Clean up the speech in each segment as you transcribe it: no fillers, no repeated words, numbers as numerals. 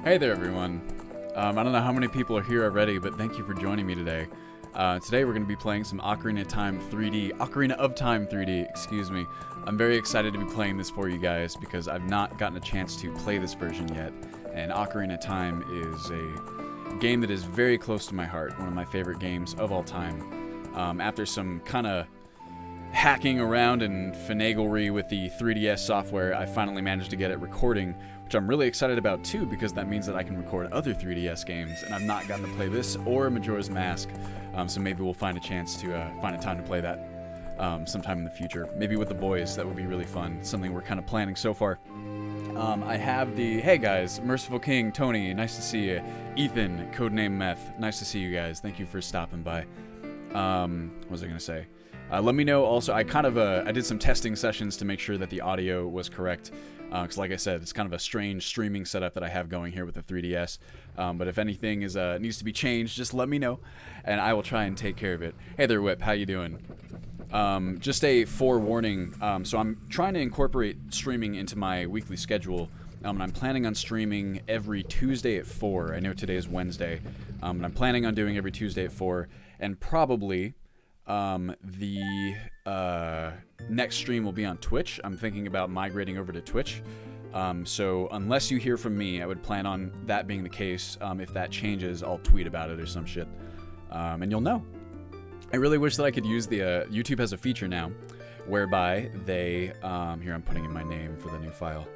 Hey there, everyone. I don't know how many people are here already, but thank you for joining me today. Today we're going to be playing some Ocarina of Time 3D, excuse me. I'm very excited to be playing this for you guys because I've not gotten a chance to play this version yet, and Ocarina of Time is a game that is very close to my heart, one of my favorite games of all time. After some kind of hacking around and finaglery with the 3DS software, I finally managed to get it recording, which I'm really excited about too, because that means that I can record other 3DS games, and I've not gotten to play this or Majora's Mask, so maybe we'll find a chance to find a time to play that sometime in the future. Maybe with the boys, that would be really fun, something we're kind of planning so far. I have hey guys, Merciful King, Tony, nice to see you. Ethan, codename Meth, nice to see you guys, thank you for stopping by. What was I going to say? Let me know also, I did some testing sessions to make sure that the audio was correct, because like I said, it's kind of a strange streaming setup that I have going here with the 3DS, but if anything needs to be changed, just let me know, and I will try and take care of it. Hey there, Whip, how you doing? Just a forewarning, so I'm trying to incorporate streaming into my weekly schedule, and I'm planning on streaming every Tuesday at 4. I know today is Wednesday, and I'm planning on doing every Tuesday at 4, and probably the next stream will be on Twitch. I'm thinking about migrating over to Twitch. So unless you hear from me, I would plan on that being the case. If that changes, I'll tweet about it or some shit. And you'll know. I really wish that I could use the, YouTube has a feature now, whereby they, here I'm putting in my name for the new file.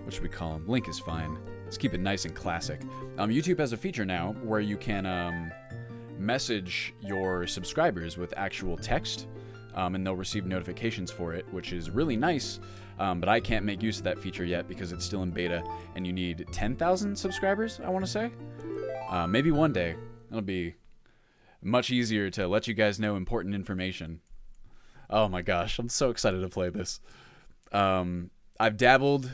What should we call them? Link is fine. Let's keep it nice and classic. YouTube has a feature now where you can, message your subscribers with actual text, and they'll receive notifications for it, which is really nice, but I can't make use of that feature yet because it's still in beta, and you need 10,000 subscribers, I want to say. Maybe one day. It'll be much easier to let you guys know important information. Oh my gosh, I'm so excited to play this. I've dabbled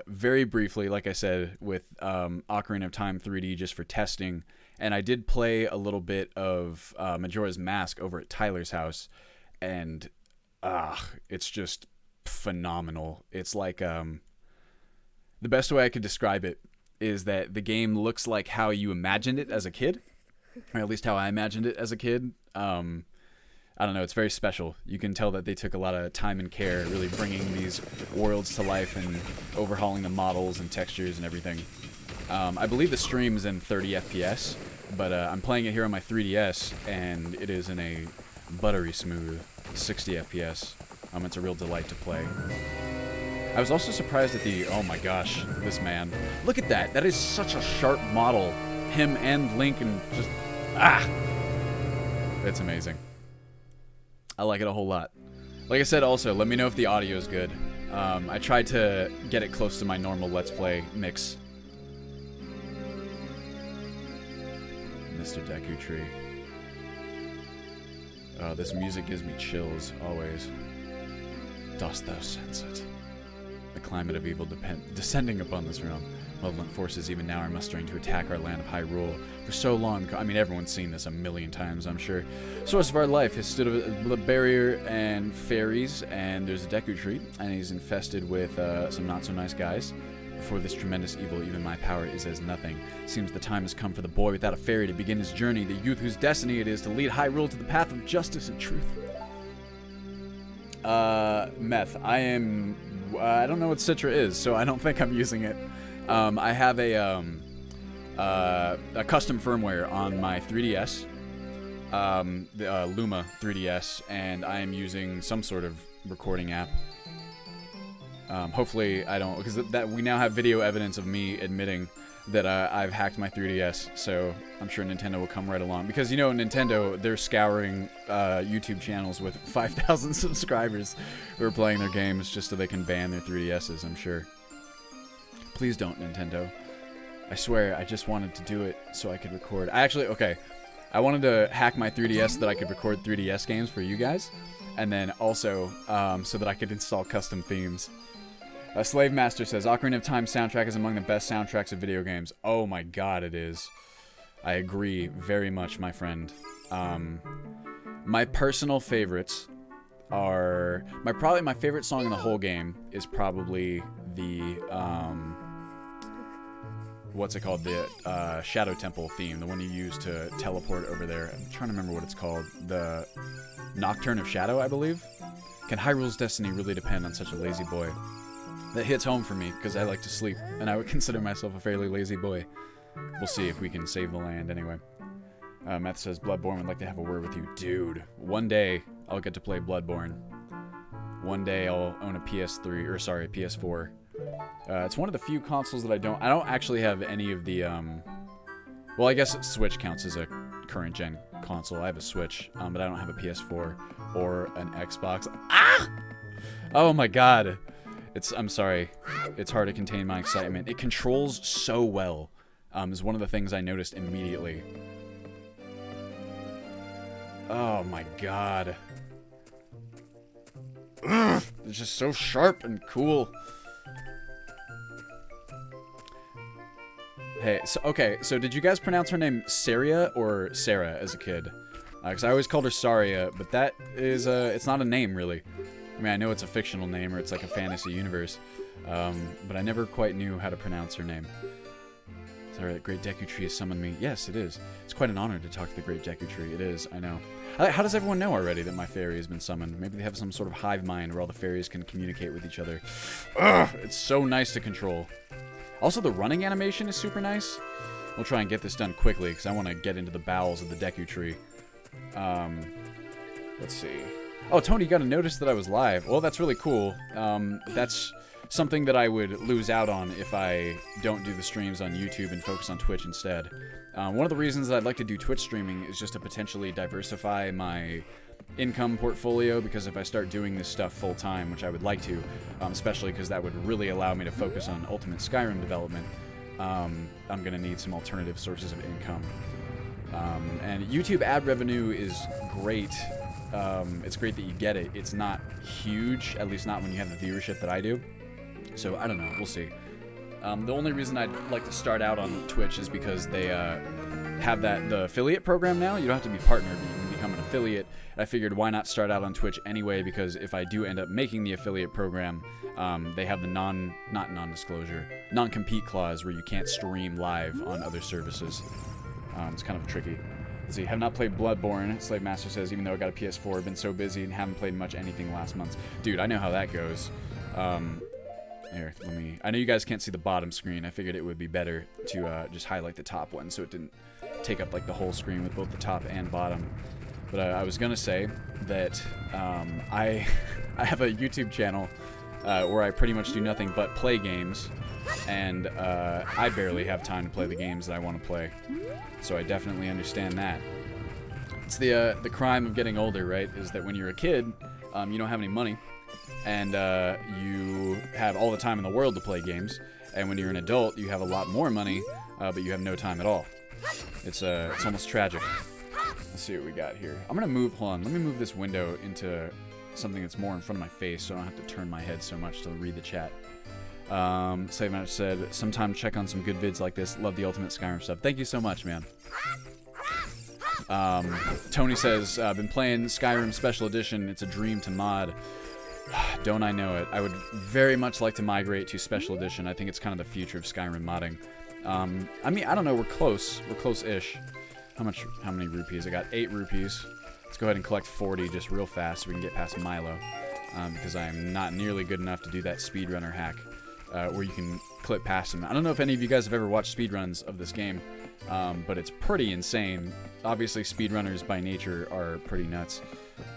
very briefly, like I said, with Ocarina of Time 3D just for testing, and I did play a little bit of Majora's Mask over at Tyler's house, and it's just phenomenal. It's like, the best way I could describe it is that the game looks like how you imagined it as a kid, or at least how I imagined it as a kid. I don't know, it's very special. You can tell that they took a lot of time and care really bringing these worlds to life and overhauling the models and textures and everything. I believe the stream is in 30 FPS, but I'm playing it here on my 3DS, and it is in a buttery smooth 60 FPS. It's a real delight to play. I was also surprised at oh my gosh, this man. Look at that, that is such a sharp model. Him and Link, and just, it's amazing. I like it a whole lot. Like I said also, let me know if the audio is good. I tried to get it close to my normal Let's Play mix. Mr. Deku Tree. Oh, this music gives me chills, always. Dost thou sense it? The climate of evil descending upon this realm. Malevolent forces even now are mustering to attack our land of Hyrule. For so long, I mean, everyone's seen this a million times, I'm sure. Source of our life has stood a barrier and fairies, and there's a Deku Tree, and he's infested with some not-so-nice guys. Before this tremendous evil, even my power is as nothing. Seems the time has come for the boy without a fairy to begin his journey, the youth whose destiny it is to lead Hyrule to the path of justice and truth. Meth, I don't know what Citra is, so I don't think I'm using it. I have a custom firmware on my 3DS, the Luma 3DS, and I am using some sort of recording app. Hopefully I don't, because we now have video evidence of me admitting that I've hacked my 3DS, so I'm sure Nintendo will come right along. Because, you know, Nintendo, they're scouring YouTube channels with 5,000 subscribers who are playing their games just so they can ban their 3DSs, I'm sure. Please don't, Nintendo. I swear, I just wanted to do it so I could record. I wanted to hack my 3DS so that I could record 3DS games for you guys, and then also so that I could install custom themes. Slave Master says, Ocarina of Time soundtrack is among the best soundtracks of video games. Oh my god, it is. I agree very much, my friend. My personal favorites are... my favorite song in the whole game is probably the... what's it called? The Shadow Temple theme, the one you use to teleport over there. I'm trying to remember what it's called. The Nocturne of Shadow, I believe. Can Hyrule's destiny really depend on such a lazy boy? That hits home for me, because I like to sleep, and I would consider myself a fairly lazy boy. We'll see if we can save the land anyway. Meth says, Bloodborne would like to have a word with you. Dude, one day I'll get to play Bloodborne. One day I'll own a PS3, or sorry, a PS4. It's one of the few consoles that I don't actually have any of the, well, I guess Switch counts as a current gen console. I have a Switch, but I don't have a PS4 or an Xbox. Ah! Oh my god. I'm sorry. It's hard to contain my excitement. It controls so well. Is one of the things I noticed immediately. Oh my god. Ugh, it's just so sharp and cool. Hey, so, okay, so did you guys pronounce her name Saria or Sarah as a kid? Because I always called her Saria, but that is, it's not a name, really. I mean, I know it's a fictional name, or it's like a fantasy universe, but I never quite knew how to pronounce her name. Sorry, the Great Deku Tree has summoned me. Yes, it is. It's quite an honor to talk to the Great Deku Tree. It is, I know. How does everyone know already that my fairy has been summoned? Maybe they have some sort of hive mind where all the fairies can communicate with each other. Ugh, it's so nice to control. Also, the running animation is super nice. We'll try and get this done quickly, because I want to get into the bowels of the Deku Tree. Let's see. Oh, Tony, you got to notice that I was live. Well, that's really cool. That's something that I would lose out on if I don't do the streams on YouTube and focus on Twitch instead. One of the reasons that I'd like to do Twitch streaming is just to potentially diversify my income portfolio, because if I start doing this stuff full-time, which I would like to, especially because that would really allow me to focus on Ultimate Skyrim development, I'm going to need some alternative sources of income. And YouTube ad revenue is great. It's great that you get it. It's not huge, at least not when you have the viewership that I do. So, I don't know. We'll see. The only reason I'd like to start out on Twitch is because they have the affiliate program now. You don't have to be partnered. You can become an affiliate. And I figured why not start out on Twitch anyway, because if I do end up making the affiliate program, they have the non-disclosure, non-compete clause where you can't stream live on other services. It's kind of tricky. Let's see, have not played Bloodborne. Slave Master says, even though I got a PS4, I've been so busy and haven't played much anything last month. Dude, I know how that goes. Here, I know you guys can't see the bottom screen. I figured it would be better to just highlight the top one so it didn't take up like the whole screen with both the top and bottom. But I was gonna say that I have a YouTube channel where I pretty much do nothing but play games, and I barely have time to play the games that I want to play. So I definitely understand that. It's the crime of getting older, right? Is that when you're a kid, you don't have any money, and you have all the time in the world to play games. And when you're an adult, you have a lot more money, but you have no time at all. It's almost tragic. Let's see what we got here. I'm gonna move. Hold on. Let me move this window into something that's more in front of my face, so I don't have to turn my head so much to read the chat. Slave Master said, sometime check on some good vids like this. Love the Ultimate Skyrim stuff. Thank you so much, man. Tony says, been playing Skyrim Special Edition. It's a dream to mod. Don't I know it? I would very much like to migrate to Special Edition. I think it's kind of the future of Skyrim modding. I mean, I don't know. We're close. We're close-ish. How many rupees? I got 8 rupees. Let's go ahead and collect 40 just real fast so we can get past Milo. Because I'm not nearly good enough to do that speedrunner hack where you can clip past him. I don't know if any of you guys have ever watched speedruns of this game, but it's pretty insane. Obviously, speedrunners by nature are pretty nuts.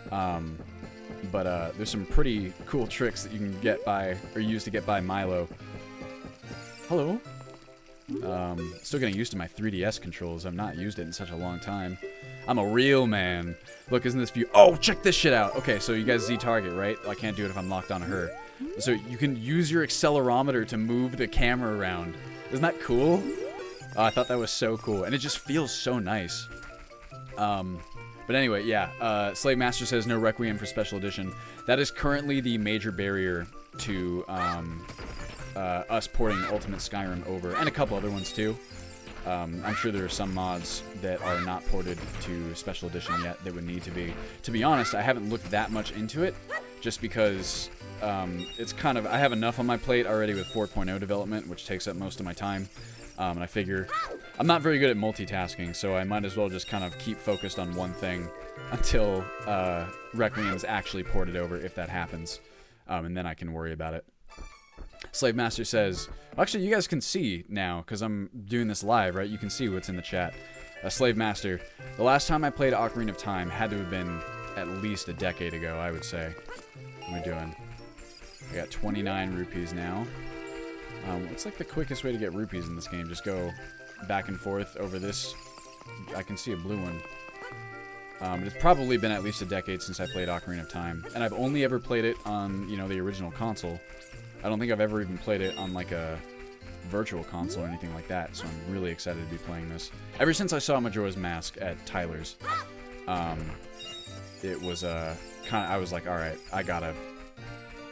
But there's some pretty cool tricks that you can get by, or use to get by Milo. Hello. Still getting used to my 3DS controls. I've not used it in such a long time. I'm a real man. Look, isn't this view? Oh, check this shit out. Okay, so you guys Z target, right? I can't do it if I'm locked on her. So you can use your accelerometer to move the camera around. Isn't that cool? I thought that was so cool, and it just feels so nice. But anyway, yeah. Slave Master says no Requiem for Special Edition. That is currently the major barrier to us porting Ultimate Skyrim over, and a couple other ones too. I'm sure there are some mods that are not ported to Special Edition yet that would need to be. To be honest, I haven't looked that much into it, just because it's kind of, I have enough on my plate already with 4.0 development, which takes up most of my time. And I figure I'm not very good at multitasking, so I might as well just kind of keep focused on one thing until Requiem is actually ported over, if that happens. And then I can worry about it. Slave Master says, actually, you guys can see now, because I'm doing this live, right? You can see what's in the chat. Slave Master, the last time I played Ocarina of Time had to have been at least a decade ago, I would say. What am I doing? I got 29 rupees now. What's like the quickest way to get rupees in this game? Just go back and forth over this. I can see a blue one. It's probably been at least a decade since I played Ocarina of Time. And I've only ever played it on, you know, the original console. I don't think I've ever even played it on like a virtual console or anything like that. So I'm really excited to be playing this. Ever since I saw Majora's Mask at Tyler's, it was I was like, all right, I gotta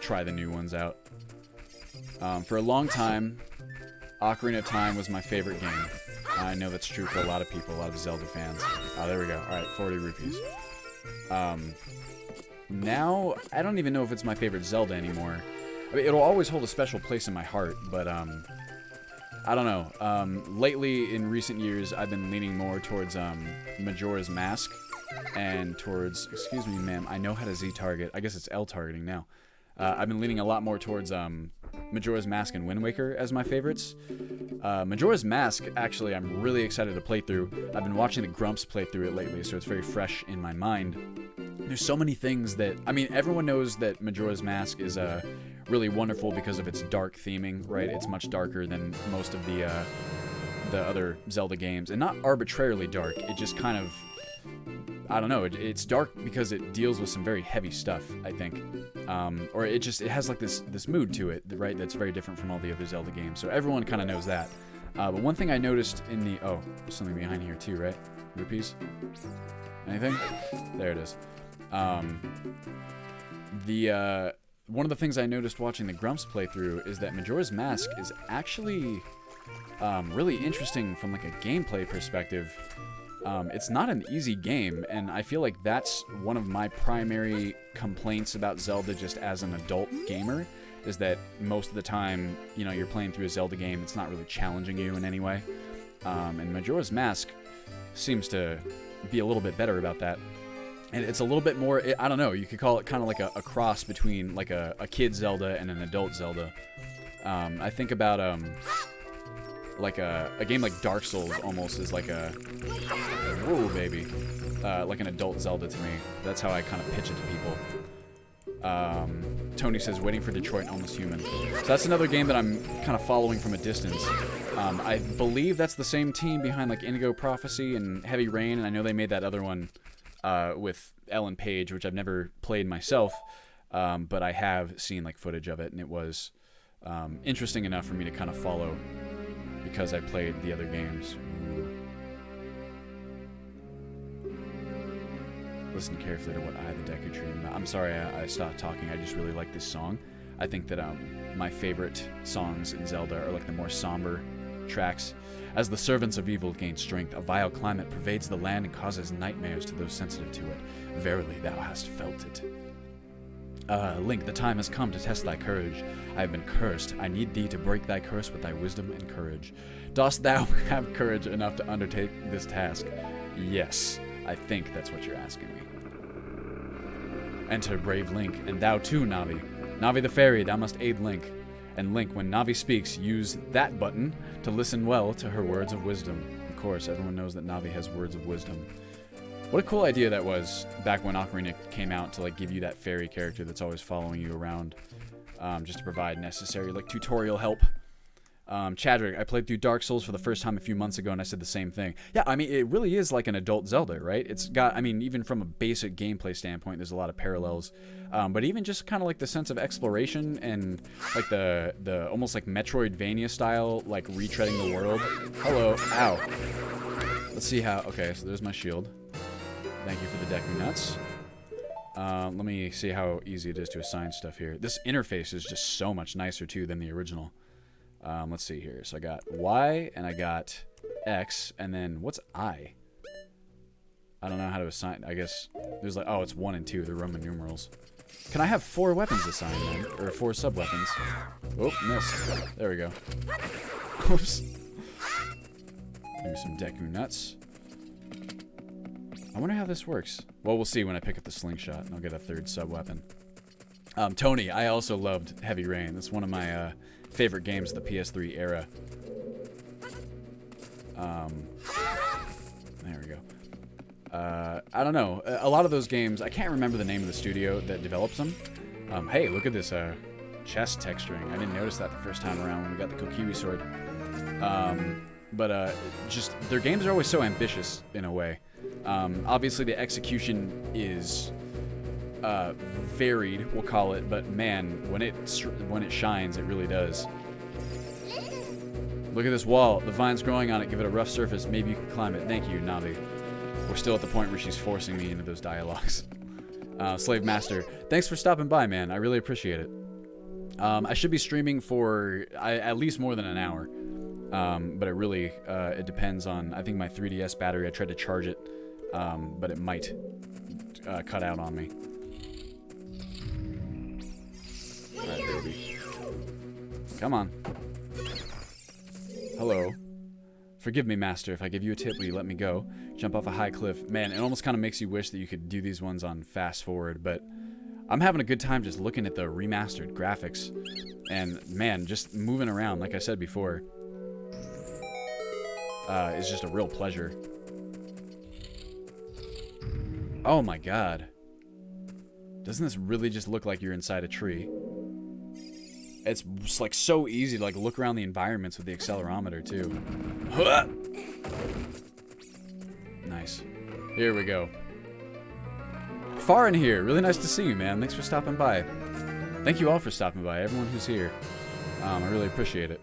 try the new ones out. For a long time, Ocarina of Time was my favorite game. I know that's true for a lot of people, a lot of Zelda fans. Oh, there we go. All right, 40 rupees. Now, I don't even know if it's my favorite Zelda anymore. I mean, it'll always hold a special place in my heart, but I don't know. Lately, in recent years, I've been leaning more towards Majora's Mask and towards, excuse me, ma'am, I know how to Z target. I guess it's L targeting now. I've been leaning a lot more towards Majora's Mask and Wind Waker as my favorites. Majora's Mask, actually, I'm really excited to play through. I've been watching the Grumps play through it lately, so it's very fresh in my mind. There's so many things that, I mean, everyone knows that Majora's Mask is really wonderful because of its dark theming, right? It's much darker than most of the other Zelda games, and not arbitrarily dark. It just kind of, I don't know, it's dark because it deals with some very heavy stuff, I think. Or it has like this mood to it, right, that's very different from all the other Zelda games. So everyone kind of knows that. But one thing I noticed in the... Oh, there's something behind here too, right? Rupees? Anything? There it is. One of the things I noticed watching the Grumps playthrough is that Majora's Mask is actually really interesting from like a gameplay perspective. It's not an easy game, and I feel like that's one of my primary complaints about Zelda just as an adult gamer, is that most of the time, you know, you're playing through a Zelda game, it's not really challenging you in any way. And Majora's Mask seems to be a little bit better about that. And it's a little bit more, I don't know, you could call it kind of like a cross between like a kid Zelda and an adult Zelda. I think about like a game like Dark Souls almost is like a, whoa baby, like an adult Zelda to me. That's how I kind of pitch it to people. Tony says, waiting for Detroit and Almost Human. So that's another game that I'm kind of following from a distance. I believe that's the same team behind like Indigo Prophecy and Heavy Rain, and I know they made that other one with Ellen Page, which I've never played myself, but I have seen like footage of it, and it was interesting enough for me to kind of follow because I played the other games. Listen carefully to what I, the Deku Tree. I'm sorry I stopped talking. I just really like this song. I think that my favorite songs in Zelda are like the more somber tracks. As the servants of evil gain strength, a vile climate pervades the land and causes nightmares to those sensitive to it. Verily, thou hast felt it. Link, the time has come to test thy courage. I have been cursed. I need thee to break thy curse with thy wisdom and courage. Dost thou have courage enough to undertake this task? Yes, I think that's what you're asking me. Enter brave Link, and thou too, Navi. Navi the fairy, thou must aid Link. And Link, when Navi speaks, use that button to listen well to her words of wisdom. Of course, everyone knows that Navi has words of wisdom. What a cool idea that was back when Ocarina came out, to like give you that fairy character that's always following you around, just to provide necessary like tutorial help. Chadrick, I played through Dark Souls for the first time a few months ago, and I said the same thing. Yeah, I mean, it really is like an adult Zelda, right? It's got, I mean, even from a basic gameplay standpoint, there's a lot of parallels. But even just kind of like the sense of exploration and like the almost like Metroidvania style, like retreading the world. Hello, ow. Let's see how, okay, so there's my shield. Thank you for the Deku nuts. Let me see how easy it is to assign stuff here. This interface is just so much nicer, too, than the original. Let's see here. So I got Y, and I got X, and then what's I? I don't know how to assign. I guess there's like, oh, it's 1 and 2, the Roman numerals. Can I have 4 weapons assigned then? Or 4 sub-weapons? Oh, missed. There we go. Oops. Maybe some Deku nuts. I wonder how this works. Well, we'll see when I pick up the slingshot, and I'll get a third sub-weapon. Tony, I also loved Heavy Rain. That's one of my favorite games of the PS3 era. There we go. I don't know. A lot of those games, I can't remember the name of the studio that develops them. Hey, look at this chest texturing. I didn't notice that the first time around when we got the Kokiri sword. Just, their games are always so ambitious, in a way. Obviously, the execution is varied, we'll call it, but man, when it shines, it really does. Look at this wall. The vine's growing on it. Give it a rough surface. Maybe you can climb it. Thank you, Navi. We're still at the point where she's forcing me into those dialogues. Slave Master, thanks for stopping by, man. I really appreciate it. I should be streaming for at least more than an hour. But it really, it depends on, I think my 3DS battery, I tried to charge it, but it might cut out on me. Alright, baby. Come on. Hello. Forgive me, Master, if I give you a tip, will you let me go? Jump off a high cliff. Man, it almost kind of makes you wish that you could do these ones on fast forward, but I'm having a good time just looking at the remastered graphics. And, man, just moving around, like I said before, is just a real pleasure. Oh my god. Doesn't this really just look like you're inside a tree? It's just like so easy to like look around the environments with the accelerometer too. Nice. Here we go. Far in here. Really nice to see you, man. Thanks for stopping by. Thank you all for stopping by. Everyone who's here. I really appreciate it.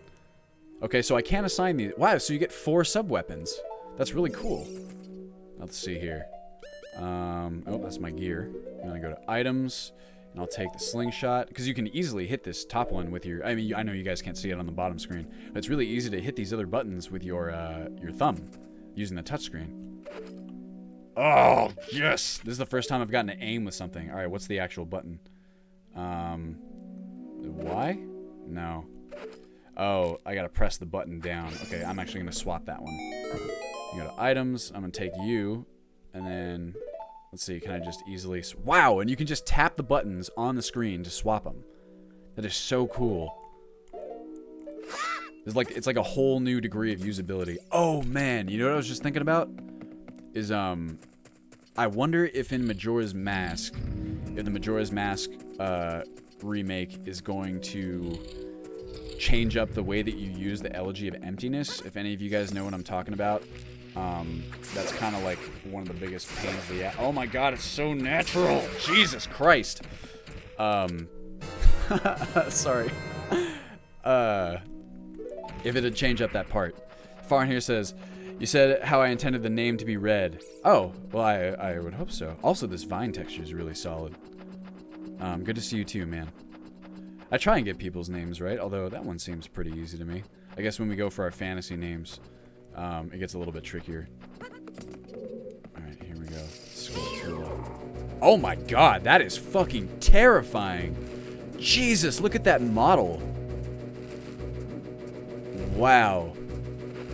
Okay, so I can't assign these. Wow, so you get 4 sub-weapons. That's really cool. Let's see here. Oh, that's my gear. I'm gonna go to items, and I'll take the slingshot, because you can easily hit this top one with your, I mean, I know you guys can't see it on the bottom screen, but it's really easy to hit these other buttons with your thumb, using the touchscreen. Oh, yes! This is the first time I've gotten to aim with something. Alright, what's the actual button? Y? No. Oh, I gotta press the button down. Okay, I'm actually gonna swap that one. You go to items, I'm gonna take you, and then, let's see, can I just easily, wow, and you can just tap the buttons on the screen to swap them. That is so cool. It's like a whole new degree of usability. Oh man, you know what I was just thinking about? Is, I wonder if in Majora's Mask, if the Majora's Mask, remake is going to change up the way that you use the Elegy of Emptiness. If any of you guys know what I'm talking about, that's kind of like one of the biggest pains of the oh my god, it's so natural. Jesus Christ. Sorry. If it'd change up that part. Far in here says, you said how I intended the name to be read. Oh, well, I would hope so. Also, this vine texture is really solid. Good to see you too, man. I try and get people's names right, although that one seems pretty easy to me. I guess when we go for our fantasy names, it gets a little bit trickier. Alright, here we go. Skulltula. Oh my god, that is fucking terrifying. Jesus, look at that model. Wow.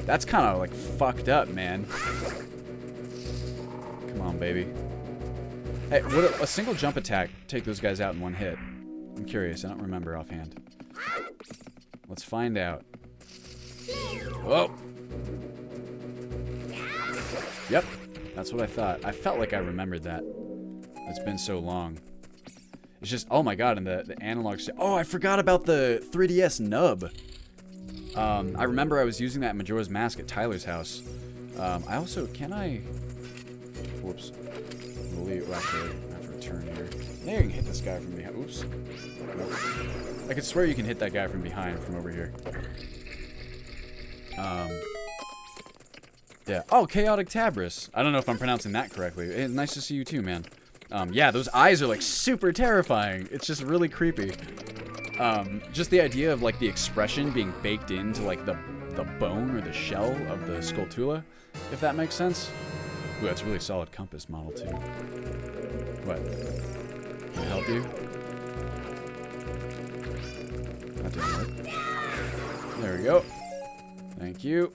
That's kind of like fucked up, man. Come on, baby. Hey, would a single jump attack take those guys out in one hit? I'm curious. I don't remember offhand. Let's find out. Whoa. Yep. That's what I thought. I felt like I remembered that. It's been so long. It's just, oh my god, and the analog... Oh, I forgot about the 3DS nub. I remember I was using that Majora's Mask at Tyler's house. I also... Can I... Whoops. We'll leave... Well, actually, I have to return here. There, you can hit this guy from behind. Oops. Nope. I could swear you can hit that guy from behind from over here. Yeah. Oh, Chaotic Tabris. I don't know if I'm pronouncing that correctly. Hey, nice to see you too, man. Yeah, those eyes are like super terrifying. It's just really creepy. Just the idea of like the expression being baked into like the bone or the shell of the Skulltula, if that makes sense. Ooh, that's a really solid compass model too. What? Can I help you? That didn't work. There we go. Thank you.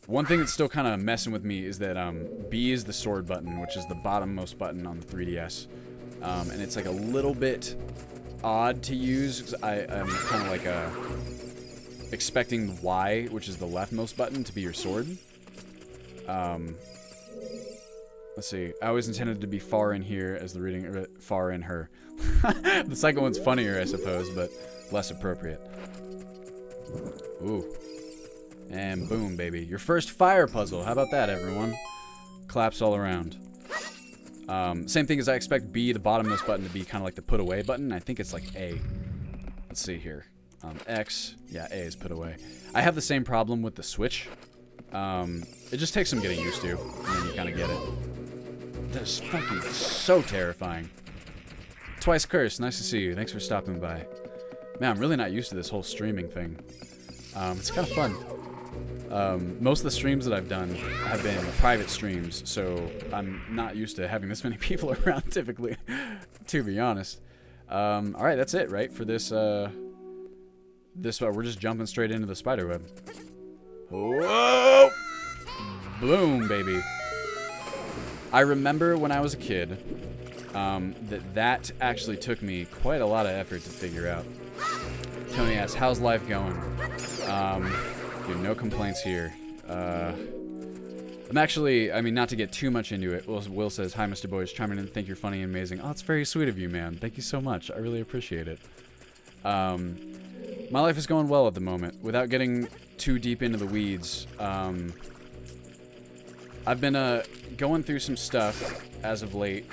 One thing that's still kind of messing with me is that B is the sword button, which is the bottommost button on the 3DS. And it's like a little bit odd to use, 'cause I'm kind of like expecting Y, which is the leftmost button, to be your sword. Let's see. I always intended to be far in here as the reading, far in her. The second one's funnier, I suppose, but less appropriate. Ooh. And boom, baby. Your first fire puzzle. How about that, everyone? Claps all around. Same thing as I expect B, the bottommost button, to be kind of like the put away button. I think it's like A. Let's see here. X. Yeah, A is put away. I have the same problem with the Switch. It just takes some getting used to, and then you kind of get it. That is fucking so terrifying. Twice cursed. Nice to see you. Thanks for stopping by. Man, I'm really not used to this whole streaming thing. It's kind of fun. Most of the streams that I've done have been private streams, so I'm not used to having this many people around typically, to be honest. Alright, that's it, right? For this, we're just jumping straight into the spiderweb. Whoa! Boom, baby. I remember when I was a kid, that actually took me quite a lot of effort to figure out. Tony asks, how's life going? Dude, no complaints here. I'm actually, I mean, not to get too much into it, Will says, hi, Mr. Boys, chiming in, think you're funny and amazing. Oh, it's very sweet of you, man. Thank you so much. I really appreciate it. My life is going well at the moment. Without getting too deep into the weeds, I've been going through some stuff as of late,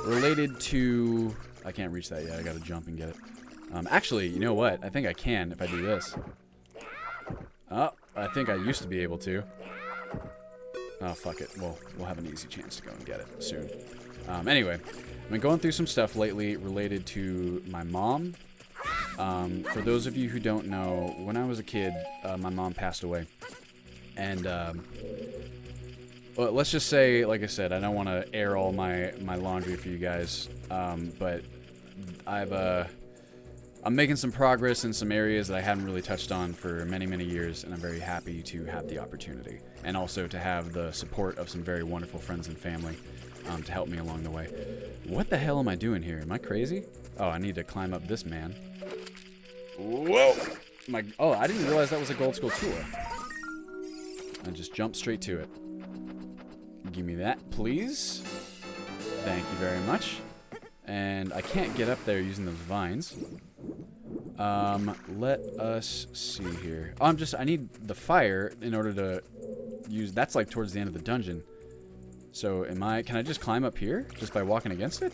related to... I can't reach that yet. I gotta jump and get it. Actually, you know what? I think I can if I do this. Oh, I think I used to be able to. Oh, fuck it. Well, we'll have an easy chance to go and get it soon. Anyway, I've been going through some stuff lately related to my mom. For those of you who don't know, when I was a kid, my mom passed away. And, well, let's just say, like I said, I don't want to air all my laundry for you guys, but I'm making some progress in some areas that I haven't really touched on for many, many years, and I'm very happy to have the opportunity. And also to have the support of some very wonderful friends and family to help me along the way. What the hell am I doing here? Am I crazy? Oh, I need to climb up this man. Whoa! Oh, I didn't realize that was a Gold Skull tour. I just jumped straight to it. Give me that, please. Thank you very much. And I can't get up there using those vines. Let us see here. Oh, I need the fire in order to use... That's like towards the end of the dungeon. So can I just climb up here just by walking against it?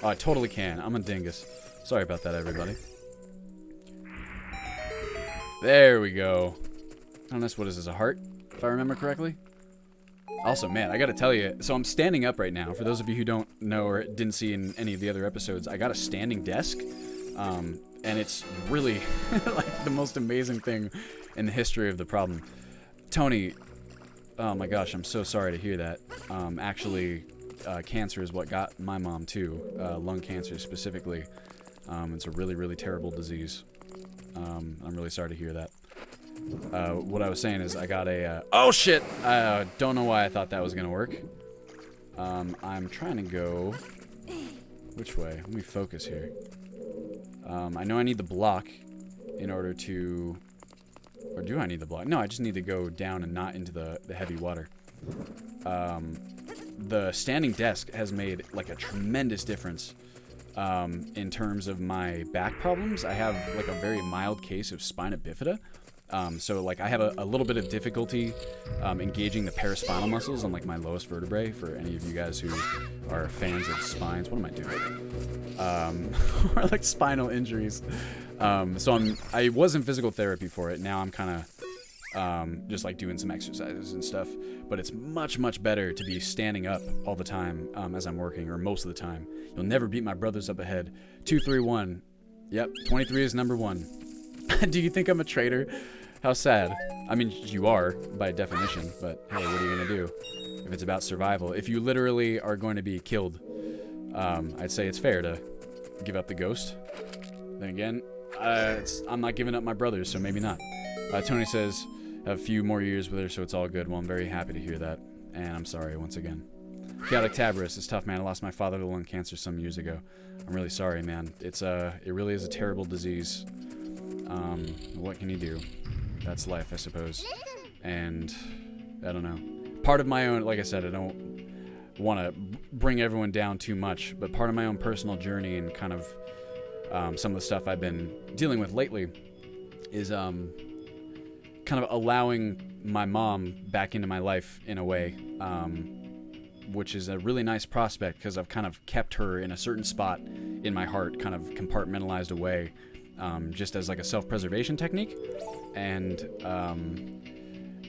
Oh, I totally can. I'm a dingus. Sorry about that, everybody. There we go. I don't know, what is this, a heart? If I remember correctly? Also, man, I gotta tell you, so I'm standing up right now. For those of you who don't know or didn't see in any of the other episodes, I got a standing desk. And it's really like the most amazing thing in the history of the problem. Tony, oh my gosh, I'm so sorry to hear that. Actually, cancer is what got my mom too. Lung cancer specifically. It's a really, really terrible disease. I'm really sorry to hear that. What I was saying is I got a... oh shit! I don't know why I thought that was gonna work. I'm trying to go... Which way? Let me focus here. I know I need the block in order to... Or do I need the block? No, I just need to go down and not into the heavy water. The standing desk has made like a tremendous difference in terms of my back problems. I have like a very mild case of spina bifida. So like I have a little bit of difficulty engaging the paraspinal muscles on like my lowest vertebrae. For any of you guys who are fans of spines, what am I doing? Or like spinal injuries. So I was in physical therapy for it. Now I'm kind of just like doing some exercises and stuff. But it's much, much better to be standing up all the time as I'm working, or most of the time. You'll never beat my brothers up ahead. 231. Yep, 23 is number 1. Do you think I'm a traitor? How sad. I mean, you are, by definition, but hey, what are you going to do if it's about survival? If you literally are going to be killed, I'd say it's fair to give up the ghost. Then again, I'm not giving up my brothers, so maybe not. Tony says, a few more years with her, so it's all good. Well, I'm very happy to hear that, and I'm sorry once again. Chaotic Tabris, it's tough, man. I lost my father to lung cancer some years ago. I'm really sorry, man. It really is a terrible disease. What can you do? That's life, I suppose. And I don't know. Part of my own, like I said, I don't want to bring everyone down too much, but part of my own personal journey and kind of some of the stuff I've been dealing with lately is kind of allowing my mom back into my life in a way, which is a really nice prospect because I've kind of kept her in a certain spot in my heart, kind of compartmentalized away, just as like a self-preservation technique. And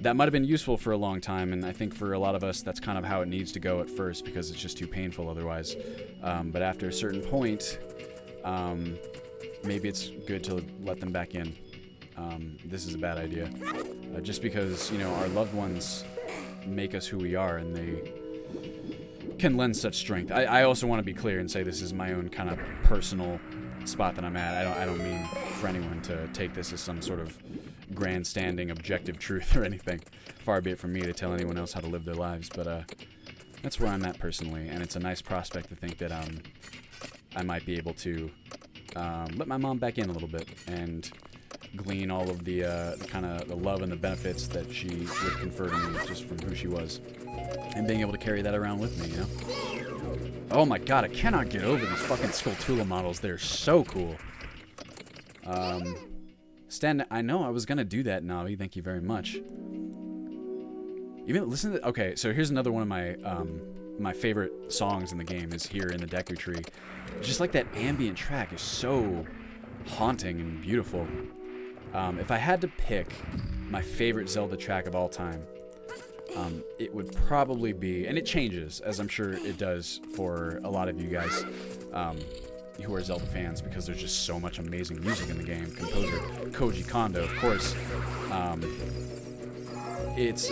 that might have been useful for a long time, and I think for a lot of us that's kind of how it needs to go at first because it's just too painful otherwise. But after a certain point, maybe it's good to let them back in. This is a bad idea. Just because, you know, our loved ones make us who we are, and they can lend such strength. I also want to be clear and say this is my own kind of personal spot that I'm at. I don't mean for anyone to take this as some sort of grandstanding objective truth or anything. Far be it from me to tell anyone else how to live their lives, but that's where I'm at personally, and it's a nice prospect to think that I might be able to let my mom back in a little bit and glean all of the kind of the love and the benefits that she would confer to me just from who she was, and being able to carry that around with me, you know? Oh my god, I cannot get over these fucking Skulltula models. They're so cool. Stan, I know I was gonna do that, Navi. Thank you very much. Even listen to. Okay, so here's another one of my my favorite songs in the game is here in the Deku tree. Just like that ambient track is so haunting and beautiful. If I had to pick my favorite Zelda track of all time, it would probably be, and it changes, as I'm sure it does for a lot of you guys who are Zelda fans, because there's just so much amazing music in the game. Composer Koji Kondo, of course. It's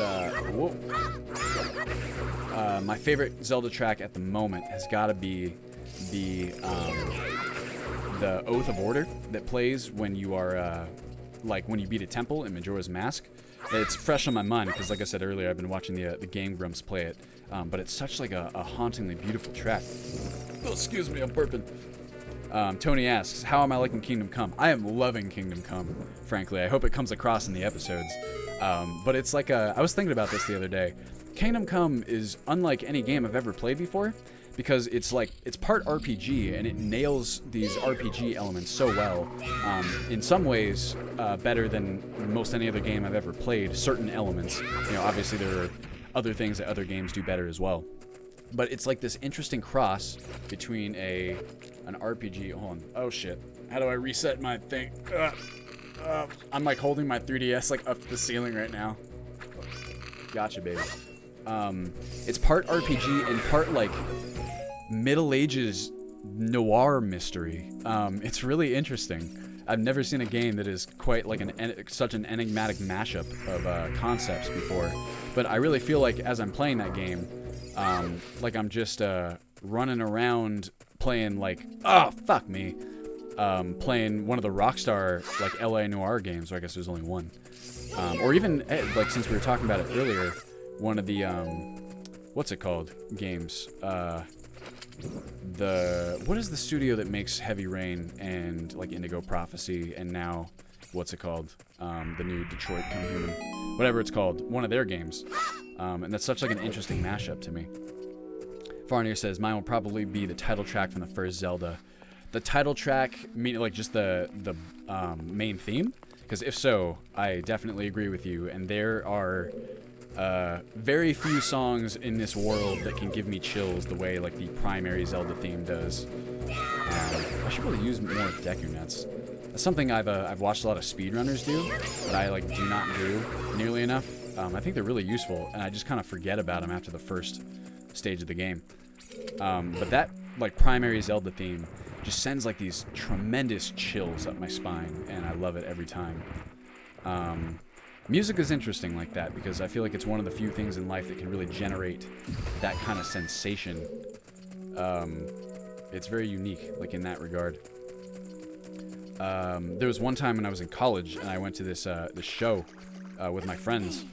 my favorite Zelda track at the moment has got to be the Oath of Order that plays when you are like when you beat a temple in Majora's Mask. It's fresh on my mind because, like I said earlier, I've been watching the Game Grumps play it, but it's such like a hauntingly beautiful track. Oh, excuse me, I'm burping. Tony asks, how am I liking Kingdom Come? I am loving Kingdom Come, frankly. I hope it comes across in the episodes. But it's like I was thinking about this the other day. Kingdom Come is unlike any game I've ever played before, because it's part RPG, and it nails these RPG elements so well. In some ways, better than most any other game I've ever played. Certain elements, you know, obviously there are other things that other games do better as well. But it's like this interesting cross between an RPG. Hold on. Oh shit. How do I reset my thing? I'm like holding my 3DS like up to the ceiling right now. Gotcha, baby. It's part RPG and part like Middle Ages noir mystery. It's really interesting. I've never seen a game that is quite like such an enigmatic mashup of concepts before. But I really feel like as I'm playing that game, like I'm just running around playing like, oh fuck me, playing one of the Rockstar like LA Noire games, or I guess there's only one, or even like since we were talking about it earlier, one of the what's it called games, what is the studio that makes Heavy Rain and like Indigo Prophecy and now what's it called, the new Detroit Become Human, whatever it's called, one of their games. And that's such like an interesting mashup to me. Farnier says, mine will probably be the title track from the first Zelda. The title track, meaning like just the main theme? Because if so, I definitely agree with you. And there are very few songs in this world that can give me chills the way like the primary Zelda theme does. I should really use more Deku nuts. That's something I've watched a lot of speedrunners do, but I like do not do nearly enough. I think they're really useful, and I just kind of forget about them after the first stage of the game. But that like primary Zelda theme just sends like these tremendous chills up my spine, and I love it every time. Music is interesting like that because I feel like it's one of the few things in life that can really generate that kind of sensation. It's very unique, like in that regard. there was one time when I was in college and I went to this show with my friends,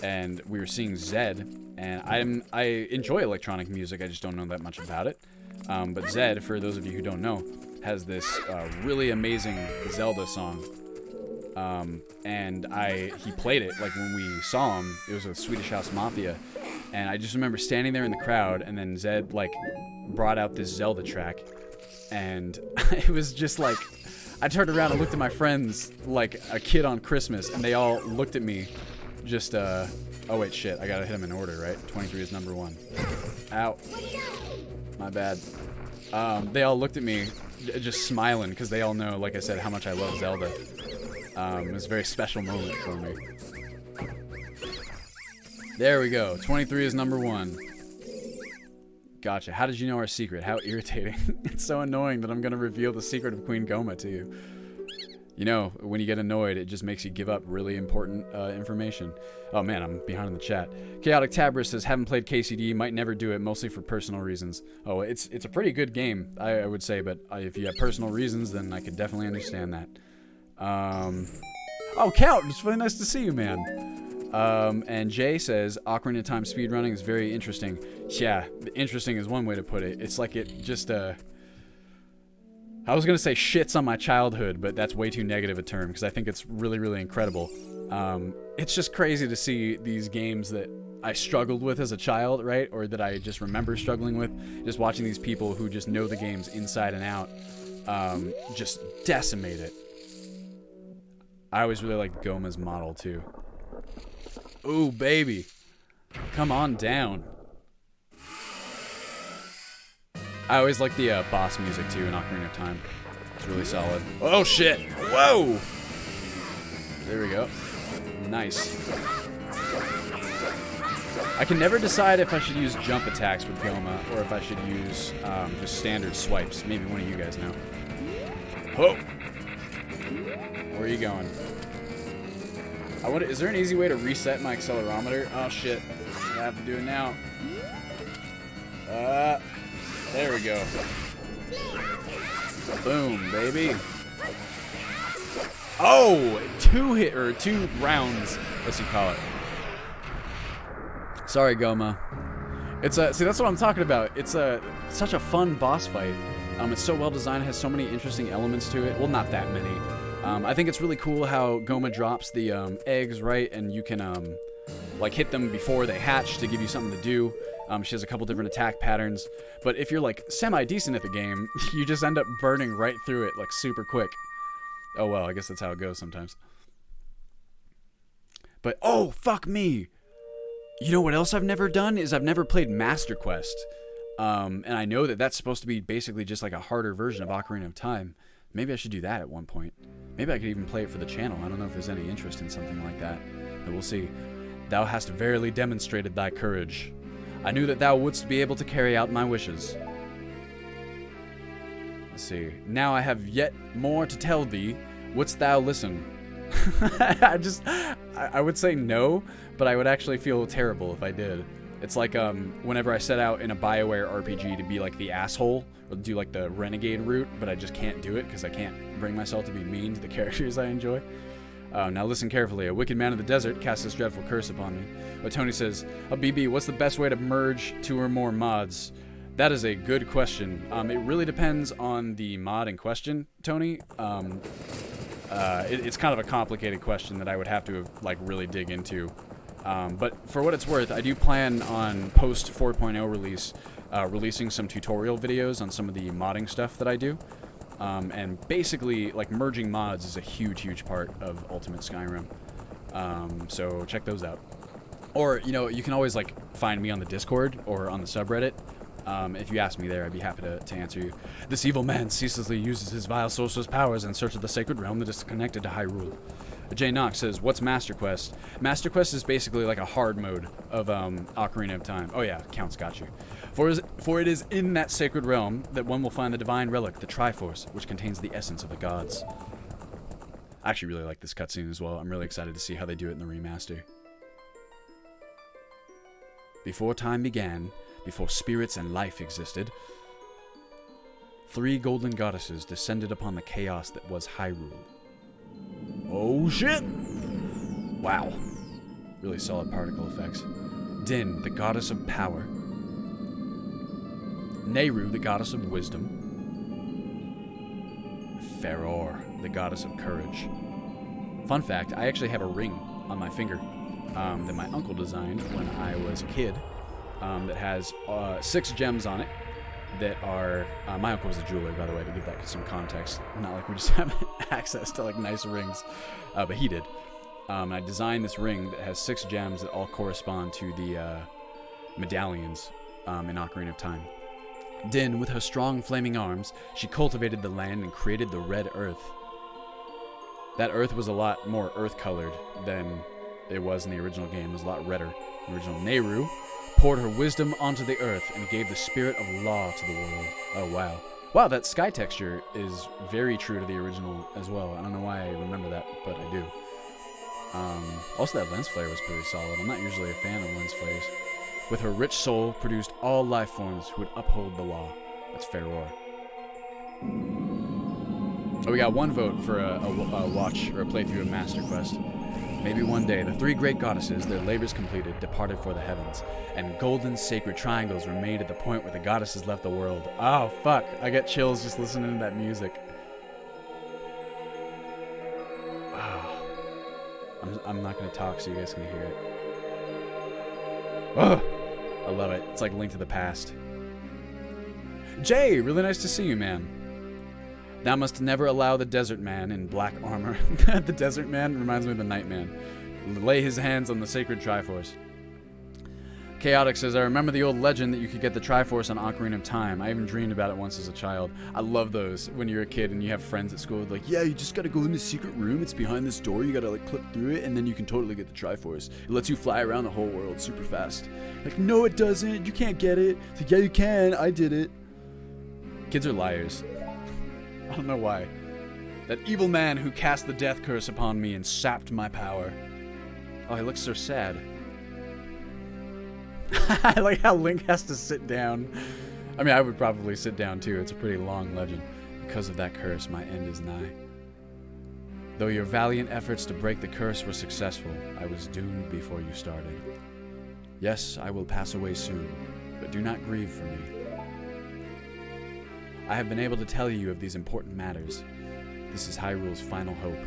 and we were seeing Zed. And I enjoy electronic music. I just don't know that much about it. But Zed, for those of you who don't know, has this really amazing Zelda song. And he played it like when we saw him. It was with Swedish House Mafia, and I just remember standing there in the crowd, and then Zed like brought out this Zelda track, and it was just like, I turned around and looked at my friends like a kid on Christmas, and they all looked at me just oh wait, shit, I gotta hit them in order, right? 23 is number 1. Ow. My bad. They all looked at me just smiling because they all know, like I said, how much I love Zelda. It was a very special moment for me. There we go. 23 is number 1. Gotcha. How did you know our secret? How irritating. It's so annoying that I'm going to reveal the secret of Queen Goma to you. You know, when you get annoyed, it just makes you give up really important information. Oh man, I'm behind in the chat. Chaotic Tabris says, haven't played KCD, might never do it, mostly for personal reasons. Oh, it's a pretty good game, I would say, but if you have personal reasons, then I could definitely understand that. Oh, Count, it's really nice to see you, man. And Jay says, Ocarina of Time speedrunning is very interesting. Yeah, interesting is one way to put it. It's like it just, I was going to say shits on my childhood, but that's way too negative a term, because I think it's really, really incredible. It's just crazy to see these games that I struggled with as a child, right? Or that I just remember struggling with. Just watching these people who just know the games inside and out, just decimate it. I always really liked Goma's model, too. Ooh, baby. Come on down. I always like the boss music, too, in Ocarina of Time. It's really solid. Oh, shit. Whoa! There we go. Nice. I can never decide if I should use jump attacks with Goma or if I should use just standard swipes. Maybe one of you guys know. Oh! Where are you going? Is there an easy way to reset my accelerometer? Oh, shit. I have to do it now. There we go. Boom, baby. Oh, 2 rounds. What's you call it? Sorry, Goma. It's see, that's what I'm talking about. It's such a fun boss fight. It's so well designed. It has so many interesting elements to it. Well, not that many. I think it's really cool how Goma drops the eggs, right? And you can like hit them before they hatch to give you something to do. She has a couple different attack patterns. But if you're like semi-decent at the game, you just end up burning right through it like super quick. Oh well, I guess that's how it goes sometimes. But oh, fuck me. You know what else I've never done is I've never played Master Quest. And I know that that's supposed to be basically just like a harder version of Ocarina of Time. Maybe I should do that at one point. Maybe I could even play it for the channel. I don't know if there's any interest in something like that. But we'll see. Thou hast verily demonstrated thy courage. I knew that thou wouldst be able to carry out my wishes. Let's see. Now I have yet more to tell thee. Wouldst thou listen? I would say no, but I would actually feel terrible if I did. It's like whenever I set out in a BioWare RPG to be like the asshole, or do like the renegade route, but I just can't do it because I can't bring myself to be mean to the characters I enjoy. Now listen carefully. A wicked man of the desert cast this dreadful curse upon me. But Tony says, BB, what's the best way to merge 2 or more mods? That is a good question. It really depends on the mod in question, Tony. It's kind of a complicated question that I would have to like really dig into. But for what it's worth, I do plan on post 4.0 release, releasing some tutorial videos on some of the modding stuff that I do. And basically, like, merging mods is a huge, huge part of Ultimate Skyrim. So check those out. Or, you know, you can always, like, find me on the Discord or on the subreddit. If you ask me there, I'd be happy to answer you. This evil man ceaselessly uses his vile sorcerer's powers in search of the sacred realm that is connected to Hyrule. Jay Knox says, what's Master Quest? Master Quest is basically like a hard mode of Ocarina of Time. Oh yeah, Count's got you. For it is in that sacred realm that one will find the divine relic, the Triforce, which contains the essence of the gods. I actually really like this cutscene as well. I'm really excited to see how they do it in the remaster. Before time began, before spirits and life existed, 3 golden goddesses descended upon the chaos that was Hyrule. Oh shit! Wow. Really solid particle effects. Din, the goddess of power. Nehru, the goddess of wisdom. Faror, the goddess of courage. Fun fact, I actually have a ring on my finger that my uncle designed when I was a kid that has 6 gems on it that are... my uncle was a jeweler, by the way, to give that some context. Not like we just have access to like nice rings, but he did. I designed this ring that has 6 gems that all correspond to the medallions in Ocarina of Time. Din, with her strong flaming arms, she cultivated the land and created the red earth. That earth was a lot more earth-colored than it was in the original game. It was a lot redder. The original Nehru poured her wisdom onto the earth and gave the spirit of law to the world. Oh, wow. Wow, that sky texture is very true to the original as well. I don't know why I remember that, but I do. Also, that lens flare was pretty solid. I'm not usually a fan of lens flares. With her rich soul, produced all life forms who would uphold the law. That's Faror. Oh, we got 1 vote for a watch or a playthrough of Master Quest. Maybe one day, the 3 great goddesses, their labors completed, departed for the heavens, and golden sacred triangles remained at the point where the goddesses left the world. Oh, fuck. I get chills just listening to that music. I'm not going to talk so you guys can hear it. Oh, I love it. It's like Link to the Past. Jay, really nice to see you, man. Thou must never allow the desert man in black armor. The desert man reminds me of the night man. Lay his hands on the sacred Triforce. Chaotic says, I remember the old legend that you could get the Triforce on Ocarina of Time. I even dreamed about it once as a child. I love those when you're a kid and you have friends at school like, yeah, you just gotta go in this secret room. It's behind this door. You gotta like clip through it and then you can totally get the Triforce. It lets you fly around the whole world super fast. Like, no, it doesn't. You can't get it. It's like, yeah, you can. I did it. Kids are liars. I don't know why. That evil man who cast the death curse upon me and sapped my power. Oh, he looks so sad. I like how Link has to sit down. I mean, I would probably sit down too. It's a pretty long legend. Because of that curse, my end is nigh. Though your valiant efforts to break the curse were successful, I was doomed before you started. Yes, I will pass away soon, but do not grieve for me. I have been able to tell you of these important matters. This is Hyrule's final hope.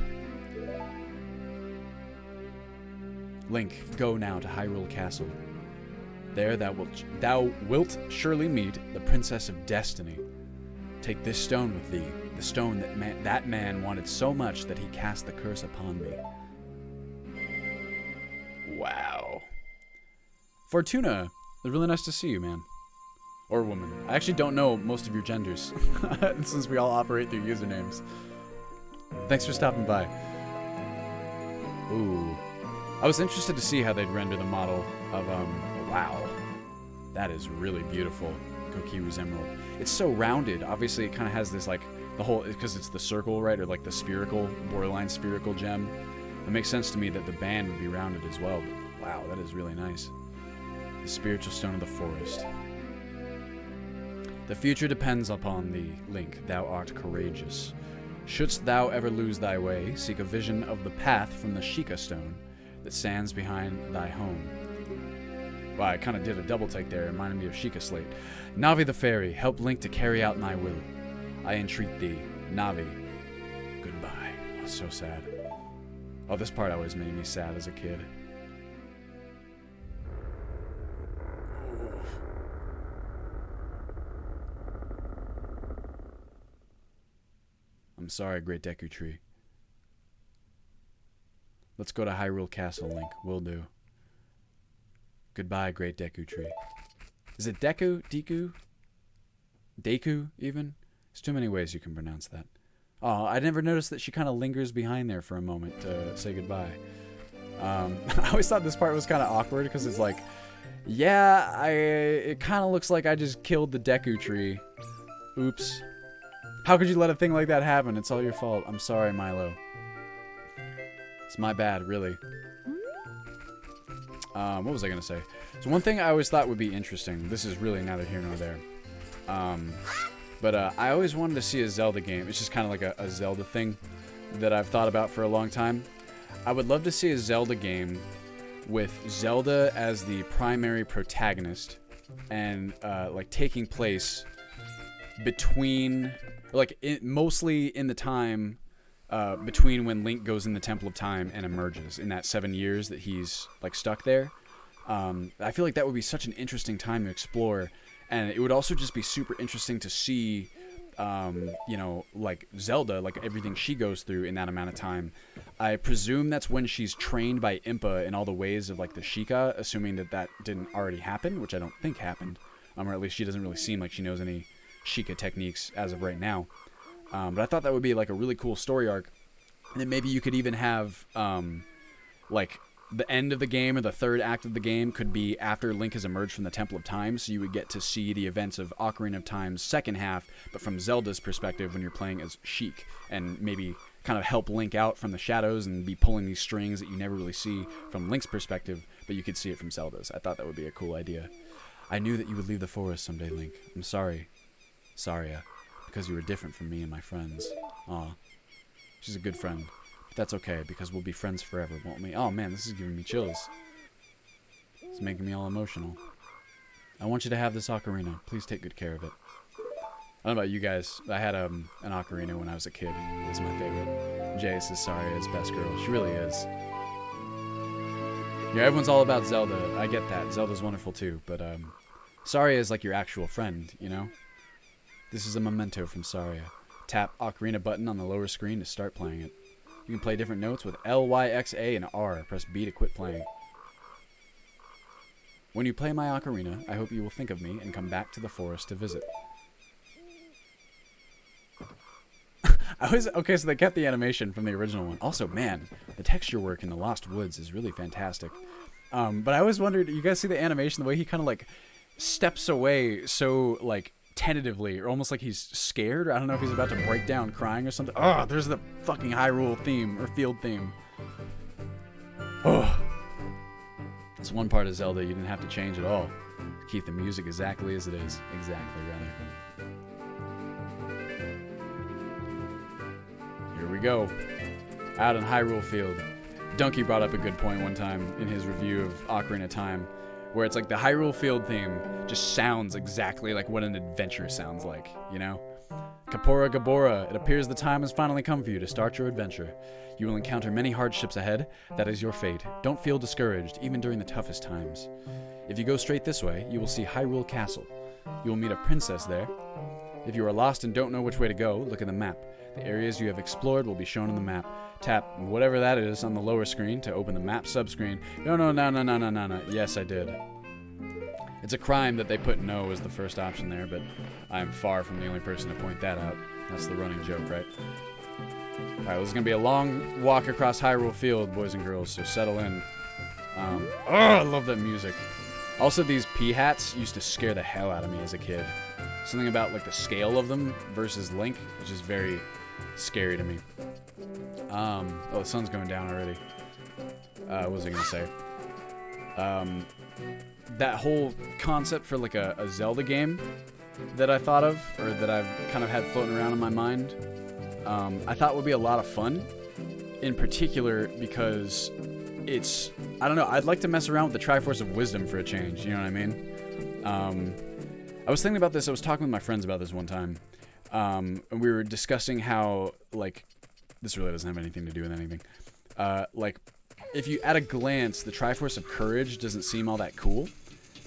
Link, go now to Hyrule Castle. There thou wilt surely meet the Princess of Destiny. Take this stone with thee, the stone that man wanted so much that he cast the curse upon me. Wow. Fortuna, it's really nice to see you, man. Or woman. I actually don't know most of your genders, since we all operate through usernames. Thanks for stopping by. Ooh. I was interested to see how they'd render the model of, wow. That is really beautiful, Kokiru's Emerald. It's so rounded. Obviously, it kind of has this, like, the whole, because it's the circle, right? Or, like, the spherical, borderline spherical gem. It makes sense to me that the band would be rounded as well, but wow, that is really nice. The spiritual stone of the forest. The future depends upon thee, Link. Thou art courageous. Shouldst thou ever lose thy way, seek a vision of the path from the Sheikah stone that stands behind thy home. Well, I kind of did a double take there, reminding me of Sheikah Slate. Navi the fairy, help Link to carry out my will. I entreat thee, Navi. Goodbye. Oh, so sad. Oh, this part always made me sad as a kid. I'm sorry, Great Deku Tree. Let's go to Hyrule Castle, Link. Will do. Goodbye, Great Deku Tree. Is it Deku? Deku? Deku, even? There's too many ways you can pronounce that. Oh, I never noticed that she kind of lingers behind there for a moment to say goodbye. I always thought this part was kind of awkward because it's like, yeah, it kind of looks like I just killed the Deku Tree. Oops. How could you let a thing like that happen? It's all your fault. I'm sorry, Milo. It's my bad, really. What was I going to say? So one thing I always thought would be interesting, this is really neither here nor there. But I always wanted to see a Zelda game. It's just kind of like a Zelda thing that I've thought about for a long time. I would love to see a Zelda game with Zelda as the primary protagonist and like taking place between, like mostly in the time between when Link goes in the Temple of Time and emerges in that 7 years that he's like stuck there. I feel like that would be such an interesting time to explore, and it would also just be super interesting to see, you know, like Zelda, like everything she goes through in that amount of time. I presume that's when she's trained by Impa in all the ways of like the Sheikah, assuming that that didn't already happen, which I don't think happened, or at least she doesn't really seem like she knows any Sheikah techniques as of right now. But I thought that would be like a really cool story arc, and then maybe you could even have like the end of the game or the third act of the game could be after Link has emerged from the Temple of Time, so you would get to see the events of Ocarina of Time's second half, but from Zelda's perspective when you're playing as Sheik, and maybe kind of help Link out from the shadows and be pulling these strings that you never really see from Link's perspective, but you could see it from Zelda's. I thought that would be a cool idea. I knew that you would leave the forest someday, Link. I'm sorry. Saria. Because you were different from me and my friends. Aw. She's a good friend. But that's okay, because we'll be friends forever, won't we? Oh man, this is giving me chills. It's making me all emotional. I want you to have this ocarina. Please take good care of it. I don't know about you guys. I had an ocarina when I was a kid. It was my favorite. Jace is Saria's best girl. She really is. Yeah, everyone's all about Zelda. I get that. Zelda's wonderful too, but Saria is like your actual friend, you know? This is a memento from Saria. Tap Ocarina button on the lower screen to start playing it. You can play different notes with L, Y, X, A, and R. Press B to quit playing. When you play my ocarina, I hope you will think of me and come back to the forest to visit. Okay, so they kept the animation from the original one. Also, man, the texture work in the Lost Woods is really fantastic. But I always wondered, you guys see the animation, the way he kind of like steps away so like tentatively, or almost like he's scared, or I don't know if he's about to break down crying or something. Oh, there's the fucking Hyrule theme, or field theme. Oh. It's one part of Zelda you didn't have to change at all. Keep the music exactly as it is. Exactly, rather. Here we go. Out in Hyrule Field. Donkey brought up a good point one time in his review of Ocarina of Time, where it's like the Hyrule Field theme just sounds exactly like what an adventure sounds like, you know? Kapora Gabora, it appears the time has finally come for you to start your adventure. You will encounter many hardships ahead. That is your fate. Don't feel discouraged, even during the toughest times. If you go straight this way, you will see Hyrule Castle. You will meet a princess there. If you are lost and don't know which way to go, look at the map. The areas you have explored will be shown on the map. Tap whatever that is on the lower screen to open the map subscreen. No. Yes, I did. It's a crime that they put no as the first option there, but I'm far from the only person to point that out. That's the running joke, right? Alright, well, this is going to be a long walk across Hyrule Field, boys and girls, so settle in. I love that music. Also, these pea-hats used to scare the hell out of me as a kid. Something about like the scale of them versus Link is just very scary to me. Oh, the sun's going down already. What was I going to say? That whole concept for like a Zelda game that I thought of, or that I've kind of had floating around in my mind, I thought would be a lot of fun, in particular because it's, I don't know, I'd like to mess around with the Triforce of Wisdom for a change, you know what I mean? I was thinking about this, I was talking with my friends about this one time, and we were discussing how, like, this really doesn't have anything to do with anything, like, if you, at a glance, the Triforce of Courage doesn't seem all that cool,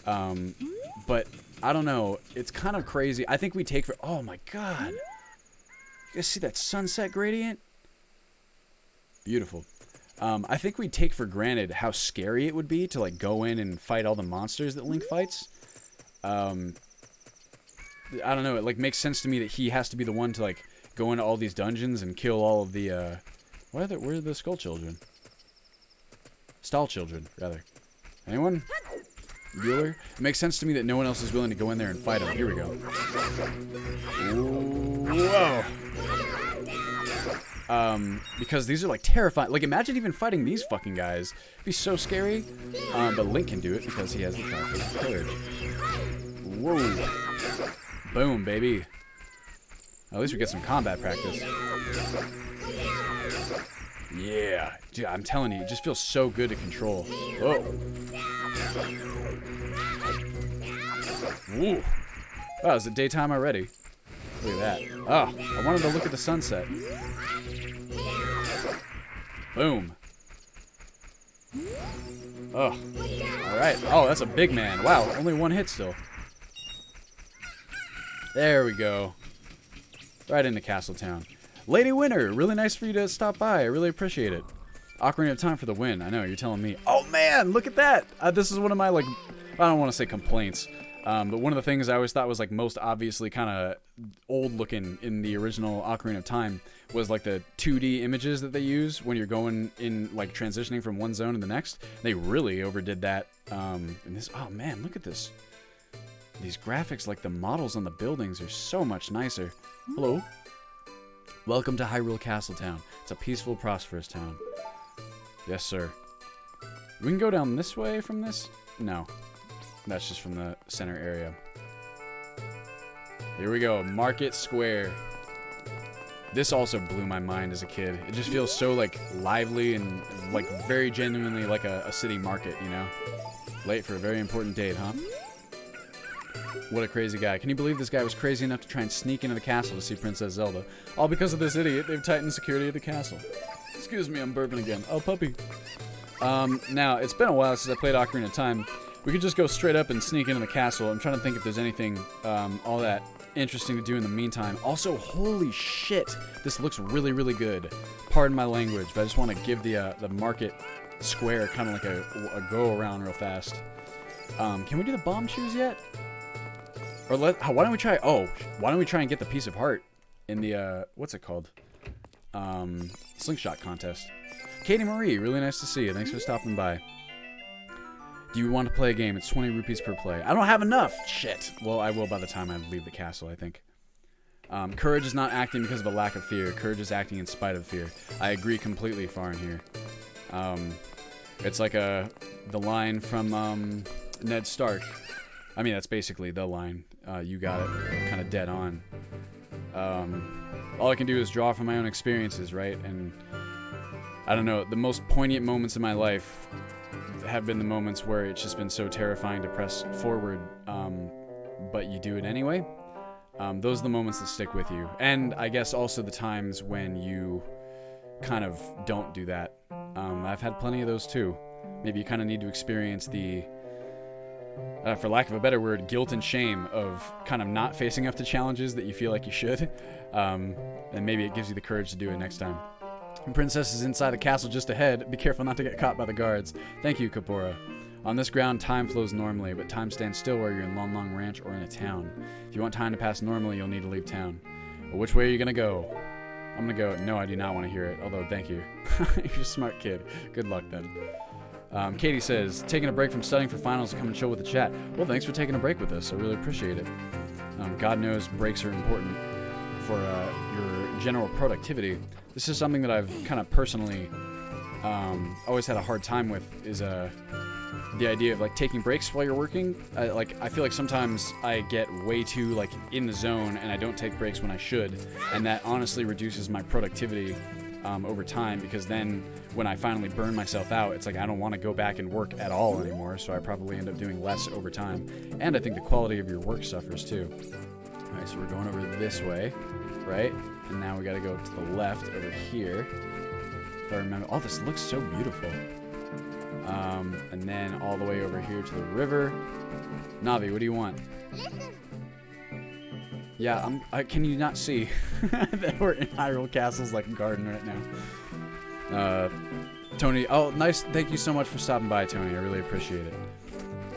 but, I don't know, it's kind of crazy. I think we take for, oh my god, you guys see that sunset gradient? Beautiful. I think we take for granted how scary it would be to, like, go in and fight all the monsters that Link fights. I don't know, it, like, makes sense to me that he has to be the one to, like, go into all these dungeons and kill all of the, where are the Skull Children? Stall Children, rather. Anyone? Bueller? It makes sense to me that no one else is willing to go in there and fight him. Here we go. Whoa! Because these are, like, terrifying. Like, imagine even fighting these fucking guys. It'd be so scary. But Link can do it because he has the Triforce of Courage. Whoa. Boom, baby. At least we get some combat practice. Yeah. Dude, I'm telling you, it just feels so good to control. Whoa. Woo. Wow, is it daytime already? Look at that. Oh, I wanted to look at the sunset. Boom. Oh. Alright. Oh, that's a big man. Wow, only one hit still. There we go. Right into Castletown. Lady Winter, really nice for you to stop by. I really appreciate it. Ocarina of Time for the win. I know, you're telling me. Oh, man, look at that. This is one of my, like, I don't want to say complaints. But one of the things I always thought was like most obviously kind of old looking in the original Ocarina of Time was like the 2D images that they use when you're going in, like transitioning from one zone to the next. They really overdid that. And this, oh man, look at this. These graphics, like the models on the buildings are so much nicer. Hello. Welcome to Hyrule Castletown. It's a peaceful, prosperous town. Yes, sir. We can go down this way from this? No. That's just from the center area. Here we go, Market Square. This also blew my mind as a kid. It just feels so like lively and like very genuinely like a city market, you know? Late for a very important date, huh? What a crazy guy. Can you believe this guy was crazy enough to try and sneak into the castle to see Princess Zelda? All because of this idiot. They've tightened security at the castle. Excuse me, I'm burping again. Oh, puppy. Now, it's been a while since I played Ocarina of Time. We could just go straight up and sneak into the castle. I'm trying to think if there's anything all that interesting to do in the meantime. Also, holy shit, this looks really, really good. Pardon my language, but I just want to give the market square kind of like a go around real fast. Can we do the bomb shoes yet? Or why don't we try? Oh, why don't we try and get the piece of heart in the what's it called? Slingshot contest. Katie Marie, really nice to see you. Thanks for stopping by. Do you want to play a game? It's 20 rupees per play. I don't have enough. Shit. Well, I will by the time I leave the castle, I think. Courage is not acting because of a lack of fear. Courage is acting in spite of fear. I agree completely, Farin here. It's like the line from Ned Stark. I mean, that's basically the line. You got it kind of dead on. All I can do is draw from my own experiences, right? And I don't know, the most poignant moments in my life have been the moments where it's just been so terrifying to press forward, but you do it anyway. Those are the moments that stick with you. And I guess also the times when you kind of don't do that. I've had plenty of those too. Maybe you kind of need to experience the, for lack of a better word, guilt and shame of kind of not facing up to challenges that you feel like you should. And maybe it gives you the courage to do it next time. The princess is inside the castle just ahead. Be careful not to get caught by the guards. Thank you, Kapora. On this ground, time flows normally, but time stands still where you're in Long Long Ranch or in a town. If you want time to pass normally, you'll need to leave town. But which way are you going to go? I'm going to go, no, I do not want to hear it, although thank you. You're a smart kid. Good luck then. Katie says, taking a break from studying for finals to come and chill with the chat. Well, thanks for taking a break with us. I really appreciate it. God knows breaks are important for your general productivity. This is something that I've kind of personally always had a hard time with, is the idea of like taking breaks while you're working. I feel like sometimes I get way too like in the zone and I don't take breaks when I should, and that honestly reduces my productivity over time, because then when I finally burn myself out, it's like I don't want to go back and work at all anymore, so I probably end up doing less over time. And I think the quality of your work suffers too. Alright, so we're going over this way, right? And now we gotta go to the left over here. If I remember. Oh, this looks so beautiful. And then all the way over here to the river. Navi, what do you want? Yeah, can you not see that we're in Hyrule Castle's like garden right now? Tony, oh, nice. Thank you so much for stopping by, Tony. I really appreciate it.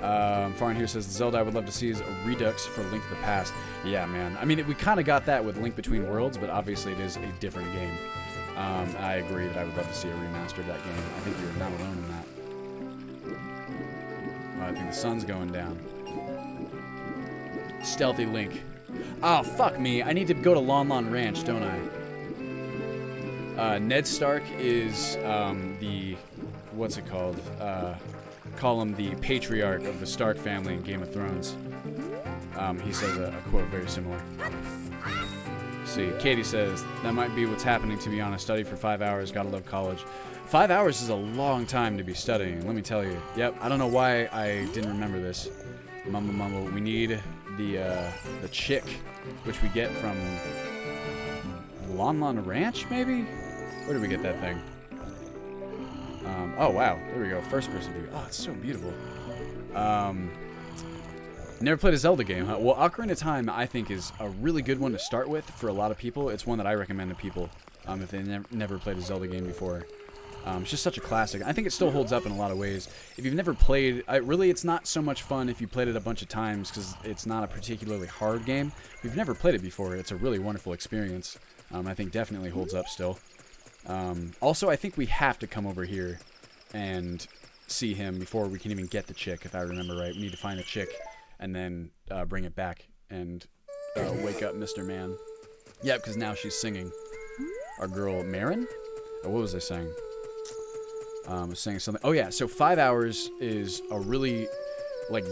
Farin here says, Zelda I would love to see is a redux for Link to the Past. Yeah, man. I mean, we kind of got that with Link Between Worlds, but obviously it is a different game. I agree that I would love to see a remaster of that game. I think you're not alone in that. Oh, I think the sun's going down. Stealthy Link. Oh, fuck me. I need to go to Lon Lon Ranch, don't I? Ned Stark is the... What's it called? Call him the patriarch of the Stark family in Game of Thrones. He says a quote very similar. So see. Katie says, that might be what's happening, to be honest. Study for 5 hours. Gotta love college. 5 hours is a long time to be studying, let me tell you. Yep, I don't know why I didn't remember this. Mumble mumble. We need the chick, which we get from Lon Lon Ranch, maybe? Where did we get that thing? Oh, wow. There we go. First person view. Oh, it's so beautiful. Never played a Zelda game, huh? Well, Ocarina of Time, I think, is a really good one to start with for a lot of people. It's one that I recommend to people if they never played a Zelda game before. It's just such a classic. I think it still holds up in a lot of ways. If you've never played, really, it's not so much fun if you played it a bunch of times because it's not a particularly hard game. If you've never played it before, it's a really wonderful experience. I think definitely holds up still. Also, I think we have to come over here and see him before we can even get the chick, if I remember right. We need to find a chick and then bring it back and wake up Mr. Man. Yeah, because now she's singing. Our girl, Marin? Oh, what was I saying? I was saying something. Oh, yeah, so 5 hours is a really,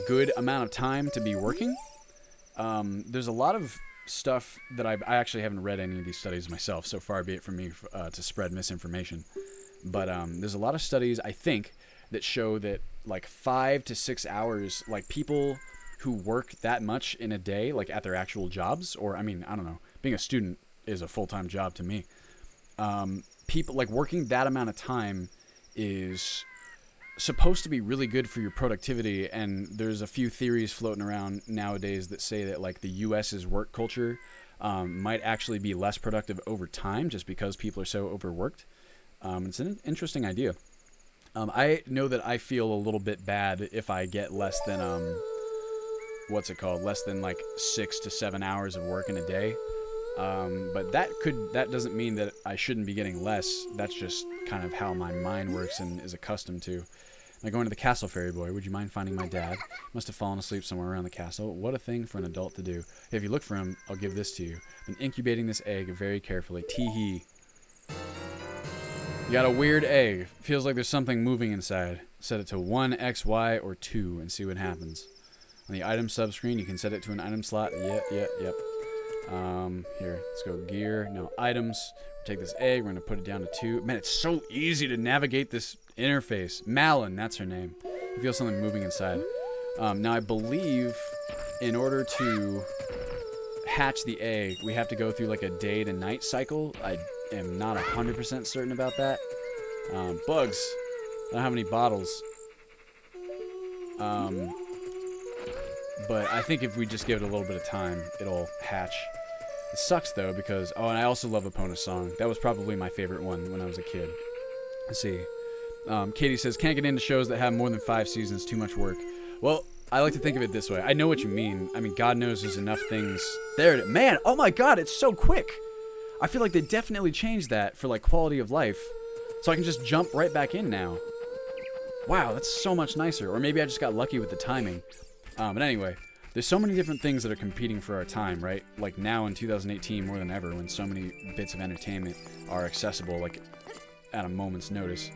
good amount of time to be working. There's a lot of stuff that I actually haven't read any of these studies myself, so far be it from me to spread misinformation. But there's a lot of studies, I think, that show that 5 to 6 hours, people who work that much in a day, at their actual jobs, or I don't know, being a student is a full-time job to me. People working that amount of time is supposed to be really good for your productivity, and there's a few theories floating around nowadays that say that the US's work culture might actually be less productive over time just because people are so overworked. It's an interesting idea. I know that I feel a little bit bad if I get less than less than 6 to 7 hours of work in a day. But that doesn't mean that I shouldn't be getting less. That's just kind of how my mind works and is accustomed to. Like going to the castle, fairy boy. Would you mind finding my dad? Must have fallen asleep somewhere around the castle. What a thing for an adult to do. If you look for him, I'll give this to you. Been incubating this egg very carefully. Tee-hee. You got a weird egg. Feels like there's something moving inside. Set it to 1, X, Y, or 2 and see what happens. On the item subscreen, you can set it to an item slot. Yep. Here, let's go gear. No, items. Take this egg. We're going to put it down to 2. Man, it's so easy to navigate this interface. Malin, that's her name. You feel something moving inside. Now, I believe in order to hatch the egg, we have to go through a day to night cycle. I am not 100% certain about that. Bugs. I don't have any bottles. But I think if we just give it a little bit of time, it'll hatch. It sucks, though, because... Oh, and I also love Epona's song. That was probably my favorite one when I was a kid. Let's see. Katie says, can't get into shows that have more than 5 seasons. Too much work. Well, I like to think of it this way. I know what you mean. I mean, God knows there's enough things... There, man, oh my God, it's so quick. I feel like they definitely changed that for, quality of life. So I can just jump right back in now. Wow, that's so much nicer. Or maybe I just got lucky with the timing. But anyway, there's so many different things that are competing for our time, right? Now in 2018 more than ever, when so many bits of entertainment are accessible, at a moment's notice.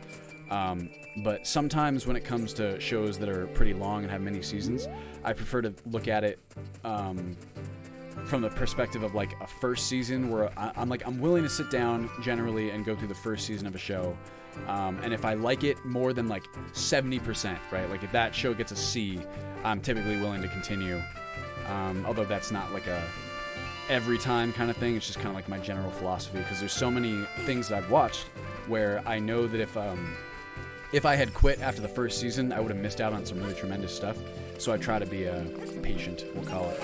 But sometimes when it comes to shows that are pretty long and have many seasons, I prefer to look at it from the perspective of a first season where I'm willing to sit down generally and go through the first season of a show. And if I like it more than 70%, right? If that show gets a C, I'm typically willing to continue. Although that's not a every time kind of thing. It's just kind of my general philosophy, because there's so many things that I've watched where I know that if I had quit after the first season, I would have missed out on some really tremendous stuff. So I try to be patient, we'll call it.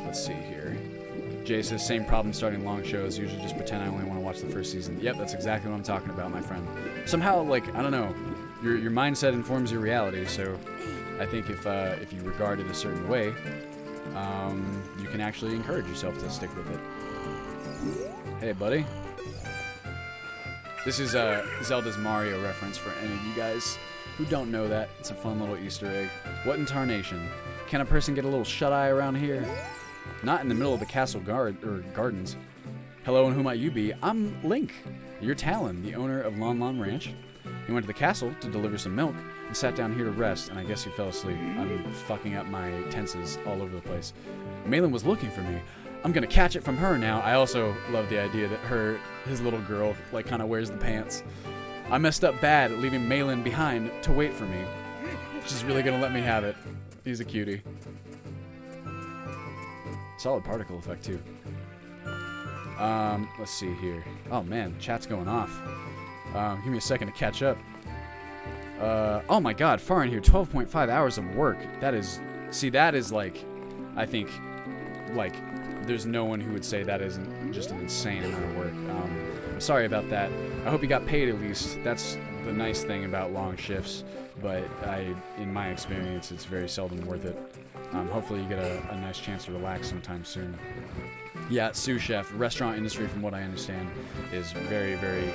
Let's see here. Jay says, same problem starting long shows. Usually just pretend I only want to watch the first season. Yep, that's exactly what I'm talking about, my friend. Somehow, I don't know, your mindset informs your reality, so I think if you regard it a certain way, you can actually encourage yourself to stick with it. Hey, buddy. This is Zelda's Mario reference for any of you guys who don't know that. It's a fun little Easter egg. What in tarnation? Can a person get a little shut-eye around here? Not in the middle of the castle gardens. Hello, and who might you be? I'm Link, your Talon, the owner of Lon Lon Ranch. He went to the castle to deliver some milk and sat down here to rest, and I guess he fell asleep. I'm fucking up my tenses all over the place. Malin was looking for me. I'm gonna catch it from her now. I also love the idea that his little girl, like, kind of wears the pants. I messed up bad, leaving Malin behind to wait for me. She's really gonna let me have it. He's a cutie. Solid particle effect, too. Let's see here. Oh, man, chat's going off. Give me a second to catch up. Oh my god, far in here, 12.5 hours of work. That is, like, I think, like, there's no one who would say that isn't just an insane amount of work. I'm sorry about that. I hope you got paid at least. That's the nice thing about long shifts, but in my experience, it's very seldom worth it. Hopefully you get a nice chance to relax sometime soon. Yeah, sous chef, restaurant industry, from what I understand, is very, very,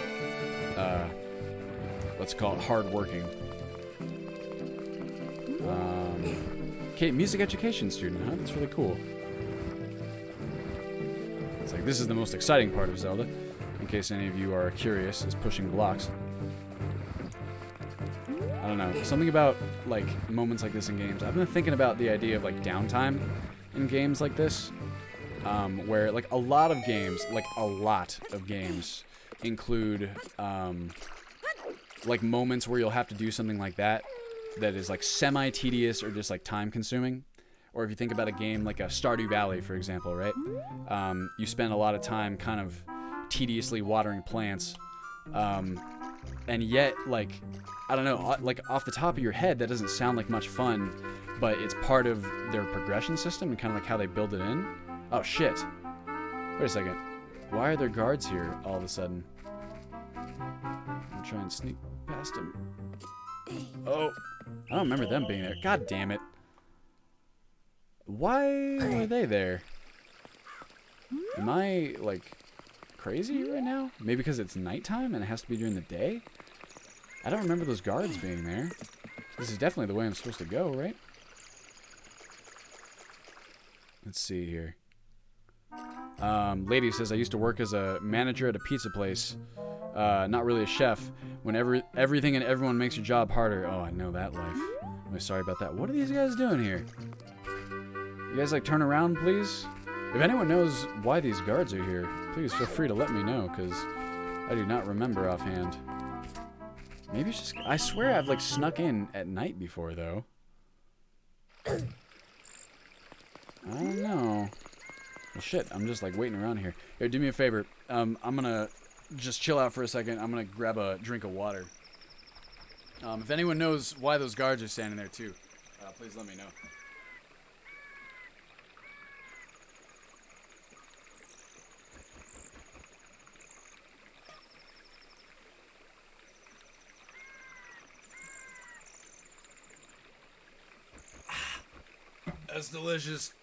let's call it hard-working. Okay, music education student, huh? That's really cool. It's like, this is the most exciting part of Zelda, in case any of you are curious, is pushing blocks. I don't know, something about, like, moments like this in games. I've been thinking about the idea of, like, downtime in games like this, where, like, a lot of games include, like, moments where you'll have to do something like that is, like, semi-tedious or just, like, time-consuming. Or if you think about a game like a Stardew Valley, for example, right? You spend a lot of time kind of tediously watering plants, and yet, like, I don't know, like, off the top of your head, that doesn't sound like much fun, but it's part of their progression system and kind of like how they build it in. Oh, shit. Wait a second. Why are there guards here all of a sudden? I'm trying to sneak past them. Oh, I don't remember them being there. God damn it. Why are they there? Am I, like, crazy right now? Maybe because it's nighttime and it has to be during the day? I don't remember those guards being there. This is definitely the way I'm supposed to go, right? Let's see here. Lady says, I used to work as a manager at a pizza place. Not really a chef. Whenever everything and everyone makes your job harder. Oh, I know that life. I'm really sorry about that. What are these guys doing here? You guys, like, turn around, please? If anyone knows why these guards are here, please feel free to let me know, because I do not remember offhand. Maybe it's just... I swear I've, like, snuck in at night before, though. I don't know. Well, shit, I'm just, like, waiting around here. Here, do me a favor. I'm gonna just chill out for a second. I'm gonna grab a drink of water. If anyone knows why those guards are standing there, too, please let me know. That's delicious.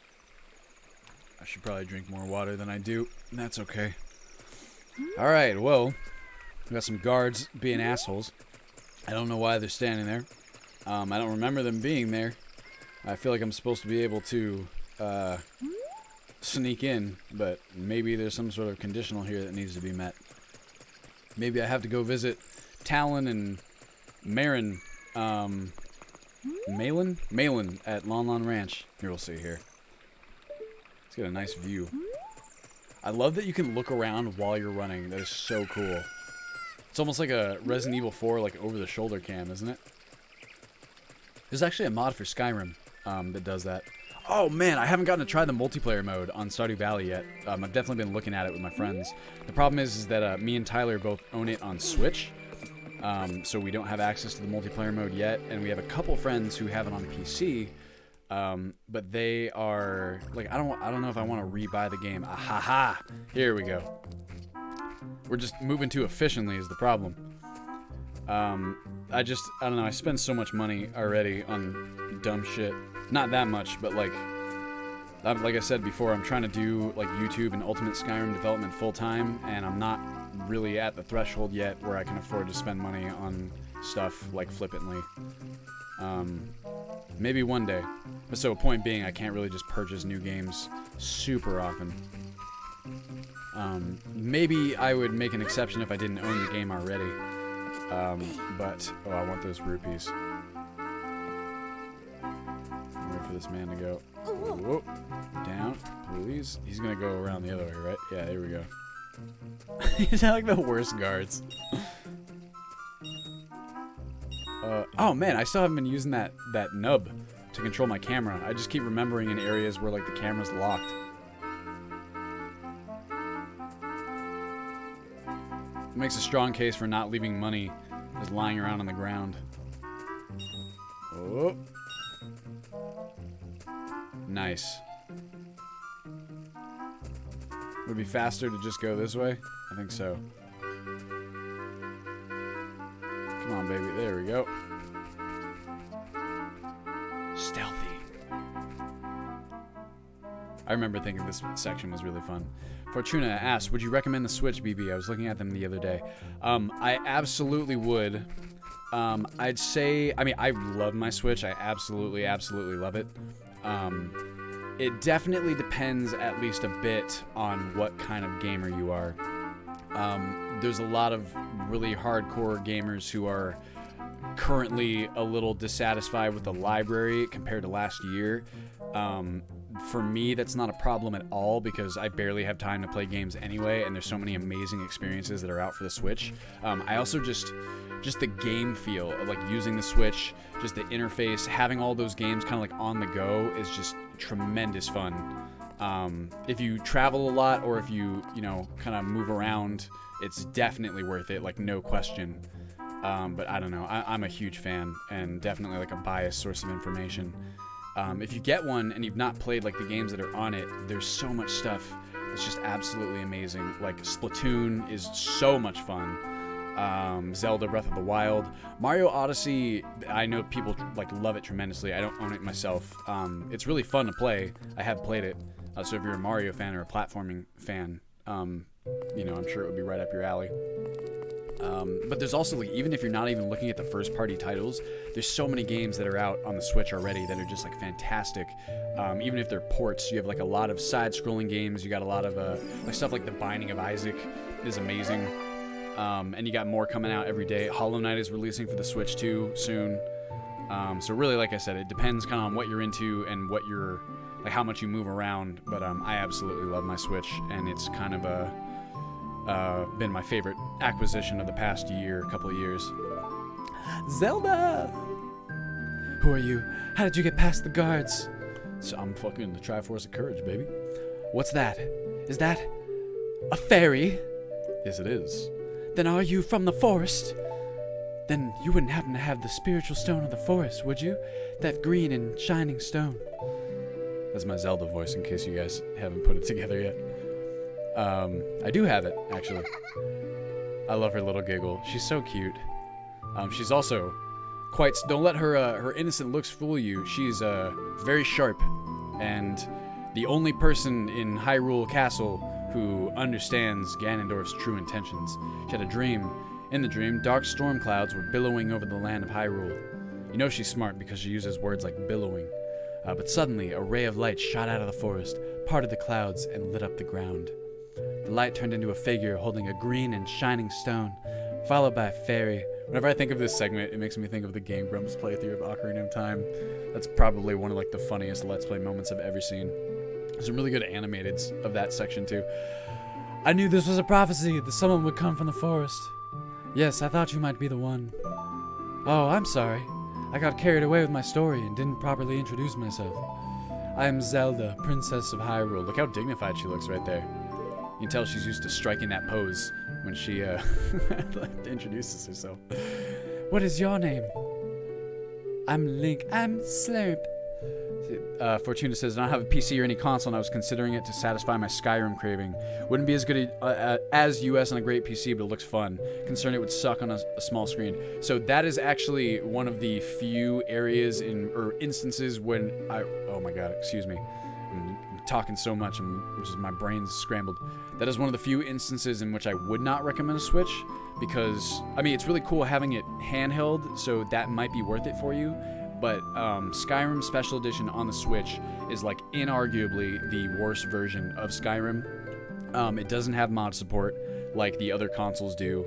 I should probably drink more water than I do. That's okay. Alright, well, we got some guards being assholes. I don't know why they're standing there. I don't remember them being there. I feel like I'm supposed to be able to sneak in, but maybe there's some sort of conditional here that needs to be met. Maybe I have to go visit Talon and Marin. Malin at Lon Lon Ranch. Here, we'll see here. Let's get a nice view. I love that you can look around while you're running. That is so cool. It's almost like a Resident Evil 4, like, over-the-shoulder cam, isn't it? There's actually a mod for Skyrim that does that. Oh, man, I haven't gotten to try the multiplayer mode on Stardew Valley yet. I've definitely been looking at it with my friends. The problem is that me and Tyler both own it on Switch. So we don't have access to the multiplayer mode yet, and we have a couple friends who have it on PC, but they are, like, I don't know if I want to rebuy the game. Ahaha! Here we go. We're just moving too efficiently is the problem. I don't know, I spend so much money already on dumb shit. Not that much, but, like I said before, I'm trying to do, like, YouTube and Ultimate Skyrim development full-time, and I'm not really at the threshold yet where I can afford to spend money on stuff, like, flippantly. Maybe one day. But so, point being, I can't really just purchase new games super often. Maybe I would make an exception if I didn't own the game already. But, oh, I want those rupees. I wonder if for this man to go. Whoa. Down, please. He's gonna go around the other way, right? Yeah, there we go. These are like the worst guards. Oh man, I still haven't been using that nub to control my camera. I just keep remembering in areas where like the camera's locked. It makes a strong case for not leaving money just lying around on the ground. Oh. Nice. Would it be faster to just go this way? I think so. Come on, baby. There we go. Stealthy. I remember thinking this section was really fun. Fortuna asked, would you recommend the Switch, BB? I was looking at them the other day. I absolutely would. I'd say, I mean, I love my Switch. I absolutely love it. It definitely depends at least a bit on what kind of gamer you are. There's a lot of really hardcore gamers who are currently a little dissatisfied with the library compared to last year. For me, that's not a problem at all because I barely have time to play games anyway, and there's so many amazing experiences that are out for the Switch. I also just the game feel of like using the Switch, just the interface, having all those games kind of like on the go is just tremendous fun. If you travel a lot or if you know, kind of move around, it's definitely worth it, like no question. But I don't know, I'm a huge fan and definitely like a biased source of information. If you get one and you've not played like the games that are on it, there's so much stuff that's just absolutely amazing. Like Splatoon is so much fun. Zelda Breath of the Wild, Mario Odyssey, I know people like love it tremendously. I don't own it myself. It's really fun to play. I have played it. So if you're a Mario fan or a platforming fan, you know, I'm sure it would be right up your alley. But there's also, like, even if you're not even looking at the first party titles, there's so many games that are out on the Switch already that are just like fantastic. Even if they're ports, you have like a lot of side-scrolling games. You got a lot of like stuff like The Binding of Isaac is amazing. And you got more coming out every day. Hollow Knight is releasing for the Switch too soon. So really, like I said, it depends kind of on what you're into and what you're, like how much you move around. But I absolutely love my Switch, and it's kind of been my favorite acquisition of the past couple of years. Zelda! Who are you? How did you get past the guards? So I'm fucking the Triforce of Courage, baby. What's that? Is that a fairy? Yes, it is. Then are you from the forest? Then you wouldn't happen to have the spiritual stone of the forest, would you? That green and shining stone. That's my Zelda voice, in case you guys haven't put it together yet. I do have it, actually. I love her little giggle. She's so cute. She's also quite... Don't let her innocent looks fool you. She's very sharp, and the only person in Hyrule Castle who understands Ganondorf's true intentions. She had a dream. In the dream, dark storm clouds were billowing over the land of Hyrule. You know she's smart because she uses words like billowing. But suddenly, a ray of light shot out of the forest, parted the clouds, and lit up the ground. The light turned into a figure holding a green and shining stone, followed by a fairy. Whenever I think of this segment, it makes me think of the Game Grumps playthrough of Ocarina of Time. That's probably one of like the funniest Let's Play moments I've ever seen. There's some really good animateds of that section too. I knew this was a prophecy, that someone would come from the forest. Yes, I thought you might be the one. Oh, I'm sorry. I got carried away with my story and didn't properly introduce myself. I am Zelda, Princess of Hyrule. Look how dignified she looks right there. You can tell she's used to striking that pose when she introduces herself. What is your name? I'm Link. I'm Slurp. Fortuna says, I don't have a PC or any console, and I was considering it to satisfy my Skyrim craving. Wouldn't be as good as US on a great PC, but it looks fun. Concerned it would suck on a small screen. So that is actually one of the few areas or instances when oh my god, excuse me. I'm talking so much, my brain's scrambled. That is one of the few instances in which I would not recommend a Switch, because, I mean, it's really cool having it handheld, so that might be worth it for you. But Skyrim Special Edition on the Switch is like inarguably the worst version of Skyrim. It doesn't have mod support like the other consoles do,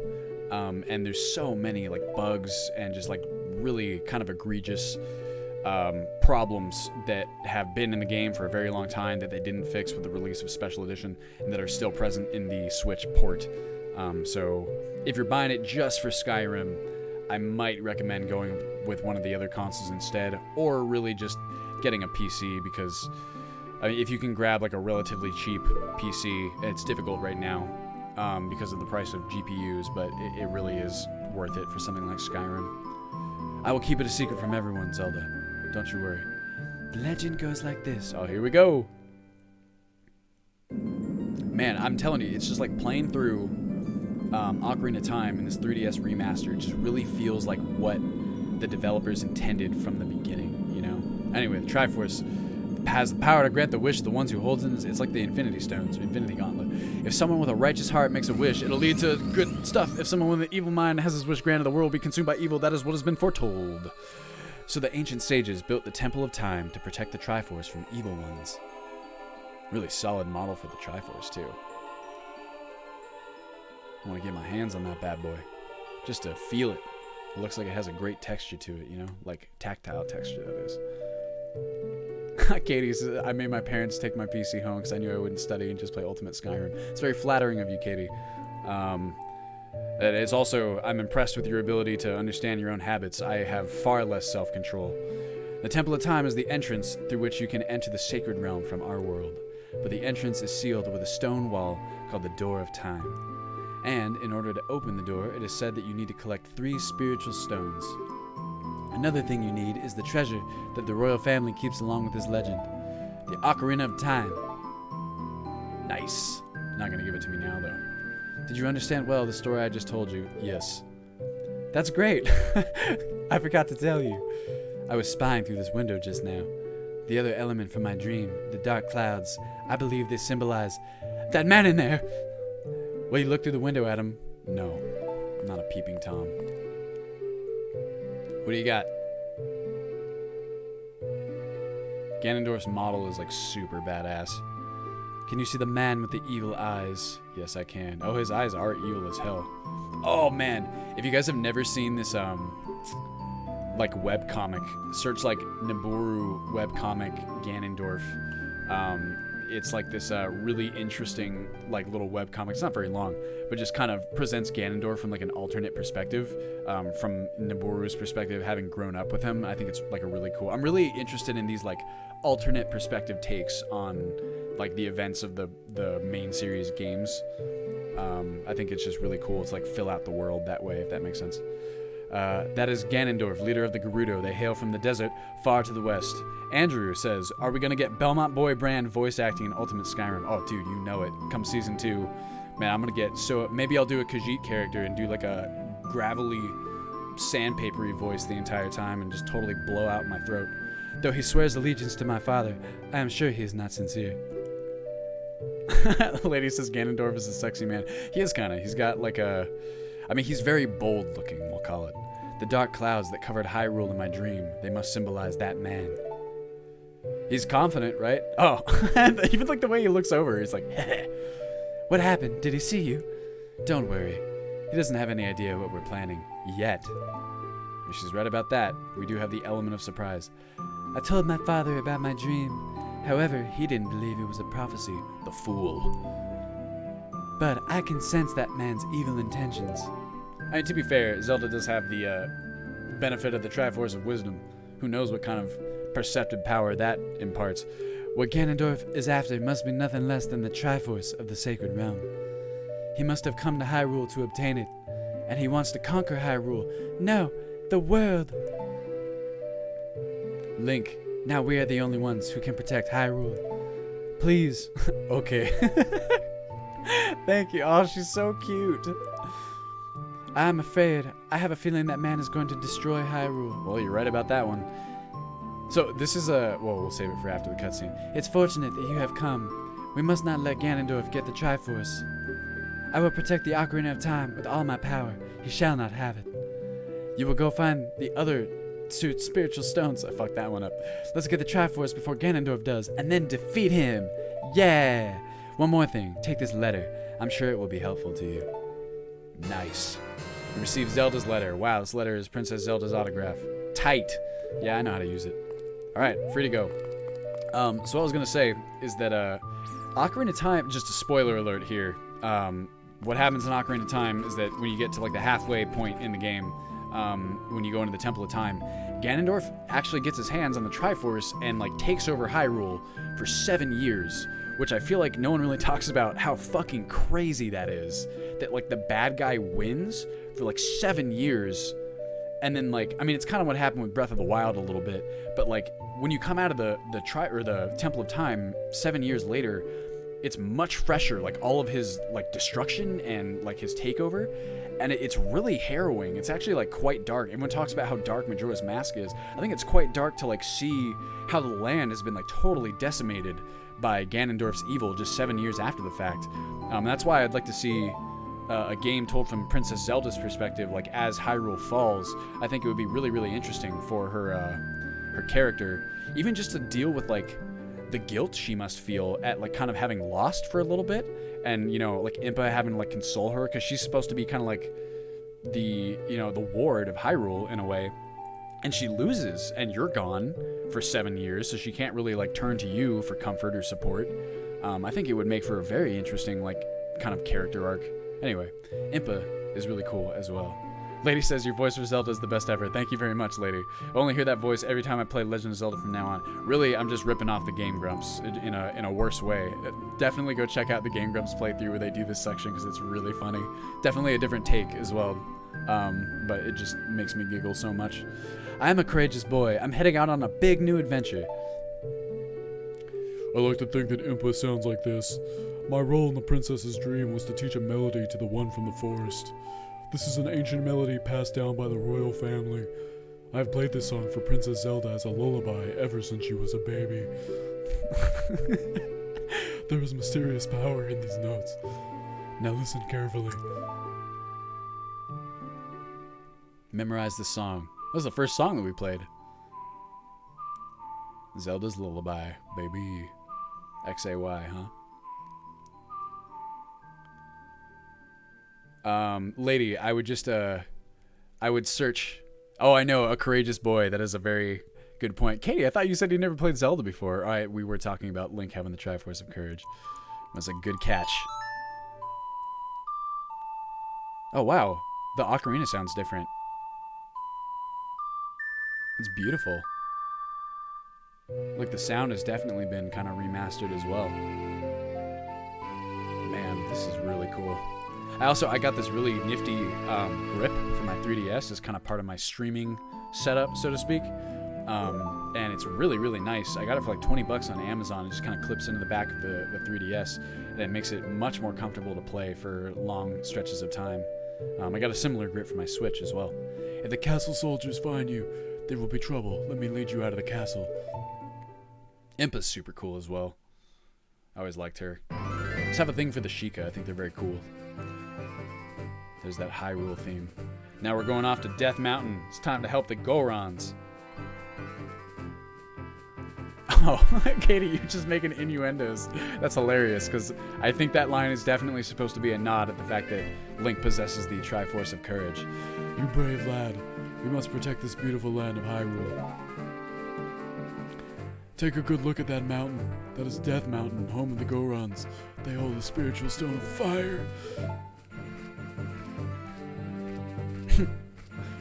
and there's so many like bugs and just like really kind of egregious problems that have been in the game for a very long time that they didn't fix with the release of Special Edition and that are still present in the Switch port. So if you're buying it just for Skyrim, I might recommend going with one of the other consoles instead, or really just getting a PC, because I mean, if you can grab like a relatively cheap PC, it's difficult right now because of the price of GPUs, but it really is worth it for something like Skyrim. I will keep it a secret from everyone, Zelda. Don't you worry. The legend goes like this. Oh, here we go. Man, I'm telling you, it's just like playing through Ocarina of Time in this 3DS remaster. It just really feels like what the developers intended from the beginning, you know? Anyway, the Triforce has the power to grant the wish of the ones who holds it. It's like the Infinity Stones or Infinity Gauntlet. If someone with a righteous heart makes a wish, it'll lead to good stuff. If someone with an evil mind has his wish granted, the world will be consumed by evil. That is what has been foretold. So the ancient sages built the Temple of Time to protect the Triforce from evil ones. Really solid model for the Triforce, too. I want to get my hands on that bad boy, just to feel it. It looks like it has a great texture to it, you know? Like tactile texture, that is. Katie says, I made my parents take my PC home because I knew I wouldn't study and just play Ultimate Skyrim. It's very flattering of you, Katie. It's also, I'm impressed with your ability to understand your own habits. I have far less self-control. The Temple of Time is the entrance through which you can enter the sacred realm from our world. But the entrance is sealed with a stone wall called the Door of Time. And in order to open the door, it is said that you need to collect 3 spiritual stones. Another thing you need is the treasure that the royal family keeps along with this legend. The Ocarina of Time. Nice. Not gonna give it to me now, though. Did you understand well the story I just told you? Yes. That's great. I forgot to tell you. I was spying through this window just now. The other element from my dream, the dark clouds, I believe they symbolize that man in there. Will you look through the window at him? No. I'm not a peeping Tom. What do you got? Ganondorf's model is like super badass. Can you see the man with the evil eyes? Yes, I can. Oh, his eyes are evil as hell. Oh man, if you guys have never seen this like webcomic, search like Nibiru webcomic Ganondorf. It's like this really interesting like little webcomic. It's not very long, but just kind of presents Ganondorf from like an alternate perspective, from Nibiru's perspective, having grown up with him. I think it's like a really cool. I'm really interested in these like alternate perspective takes on like the events of the main series games. I think it's just really cool. It's like fill out the world that way, if that makes sense. That is Ganondorf, leader of the Gerudo. They hail from the desert far to the west. Andrew says, are we going to get Belmont Boy Brand voice acting in Ultimate Skyrim? Oh, dude, you know it. Come Season 2. Man, I'm going to get... So maybe I'll do a Khajiit character and do like a gravelly, sandpapery voice the entire time and just totally blow out my throat. Though he swears allegiance to my father, I am sure he is not sincere. The lady says Ganondorf is a sexy man. He is kind of. He's got like a... I mean, he's very bold looking, we'll call it. The dark clouds that covered Hyrule in my dream, they must symbolize that man. He's confident, right? Oh, even like the way he looks over, he's like, heh. What happened? Did he see you? Don't worry. He doesn't have any idea what we're planning. Yet. If she's right about that, we do have the element of surprise. I told my father about my dream. However, he didn't believe it was a prophecy. The fool. But I can sense that man's evil intentions. I mean, to be fair, Zelda does have the benefit of the Triforce of Wisdom. Who knows what kind of perceptive power that imparts. What Ganondorf is after must be nothing less than the Triforce of the Sacred Realm. He must have come to Hyrule to obtain it. And he wants to conquer Hyrule. No, the world! Link, now we are the only ones who can protect Hyrule. Please. Okay. Thank you. Oh, she's so cute. I'm afraid. I have a feeling that man is going to destroy Hyrule. Well, you're right about that one. So, this is a... Well, we'll save it for after the cutscene. It's fortunate that you have come. We must not let Ganondorf get the Triforce. I will protect the Ocarina of Time with all my power. He shall not have it. You will go find the other two spiritual stones. I fucked that one up. Let's get the Triforce before Ganondorf does, and then defeat him. Yeah! One more thing. Take this letter. I'm sure it will be helpful to you. Nice. You received Zelda's letter. Wow, this letter is Princess Zelda's autograph. Tight. Yeah, I know how to use it. All right, free to go. So what I was gonna say is that Ocarina of Time. Just a spoiler alert here. What happens in Ocarina of Time is that when you get to like the halfway point in the game, when you go into the Temple of Time, Ganondorf actually gets his hands on the Triforce and like takes over Hyrule for 7 years, which I feel like no one really talks about how fucking crazy that is. That like the bad guy wins for like 7 years, and then like, I mean, it's kind of what happened with Breath of the Wild a little bit, but like when you come out of the Temple of Time 7 years later, it's much fresher, like all of his like destruction and like his takeover, and it's really harrowing. It's actually like quite dark. Everyone talks about how dark Majora's Mask is. I think it's quite dark to like see how the land has been like totally decimated by Ganondorf's evil just 7 years after the fact. That's why I'd like to see a game told from Princess Zelda's perspective, like as Hyrule falls. I think it would be really, really interesting for her character, even just to deal with like the guilt she must feel at like kind of having lost for a little bit, and you know, like Impa having to like console her, because she's supposed to be kind of like the, you know, the ward of Hyrule in a way, and she loses and you're gone for 7 years, so she can't really like turn to you for comfort or support. I think it would make for a very interesting like kind of character arc. Anyway, Impa is really cool as well. Lady says, your voice for Zelda is the best ever. Thank you very much, Lady. I only hear that voice every time I play Legend of Zelda from now on. Really, I'm just ripping off the Game Grumps in a worse way. Definitely go check out the Game Grumps playthrough where they do this section, because it's really funny. Definitely a different take as well, but it just makes me giggle so much. I am a courageous boy. I'm heading out on a big new adventure. I like to think that Impa sounds like this. My role in the princess's dream was to teach a melody to the one from the forest. This is an ancient melody passed down by the royal family. I've played this song for Princess Zelda as a lullaby ever since she was a baby. There is mysterious power in these notes. Now listen carefully. Memorize this song. That was the first song that we played. Zelda's Lullaby, baby. XAY, huh? Lady, I would just, I would search. Oh, I know, a courageous boy. That is a very good point. Katie, I thought you said you never played Zelda before. All right, we were talking about Link having the Triforce of Courage. That's a good catch. Oh, wow. The ocarina sounds different. It's beautiful. Like, the sound has definitely been kind of remastered as well. Man, this is really cool. I got this really nifty grip for my 3DS as kind of part of my streaming setup, so to speak. And it's really, really nice. I got it for like 20 bucks on Amazon. It just kind of clips into the back of the 3DS, and it makes it much more comfortable to play for long stretches of time. I got a similar grip for my Switch as well. If the castle soldiers find you, there will be trouble. Let me lead you out of the castle. Impa's super cool as well. I always liked her. I just have a thing for the Sheikah. I think they're very cool. There's that Hyrule theme. Now we're going off to Death Mountain. It's time to help the Gorons. Oh, Katie, you're just making innuendos. That's hilarious, because I think that line is definitely supposed to be a nod at the fact that Link possesses the Triforce of Courage. You brave lad. We must protect this beautiful land of Hyrule. Take a good look at that mountain. That is Death Mountain, home of the Gorons. They hold the spiritual stone of fire.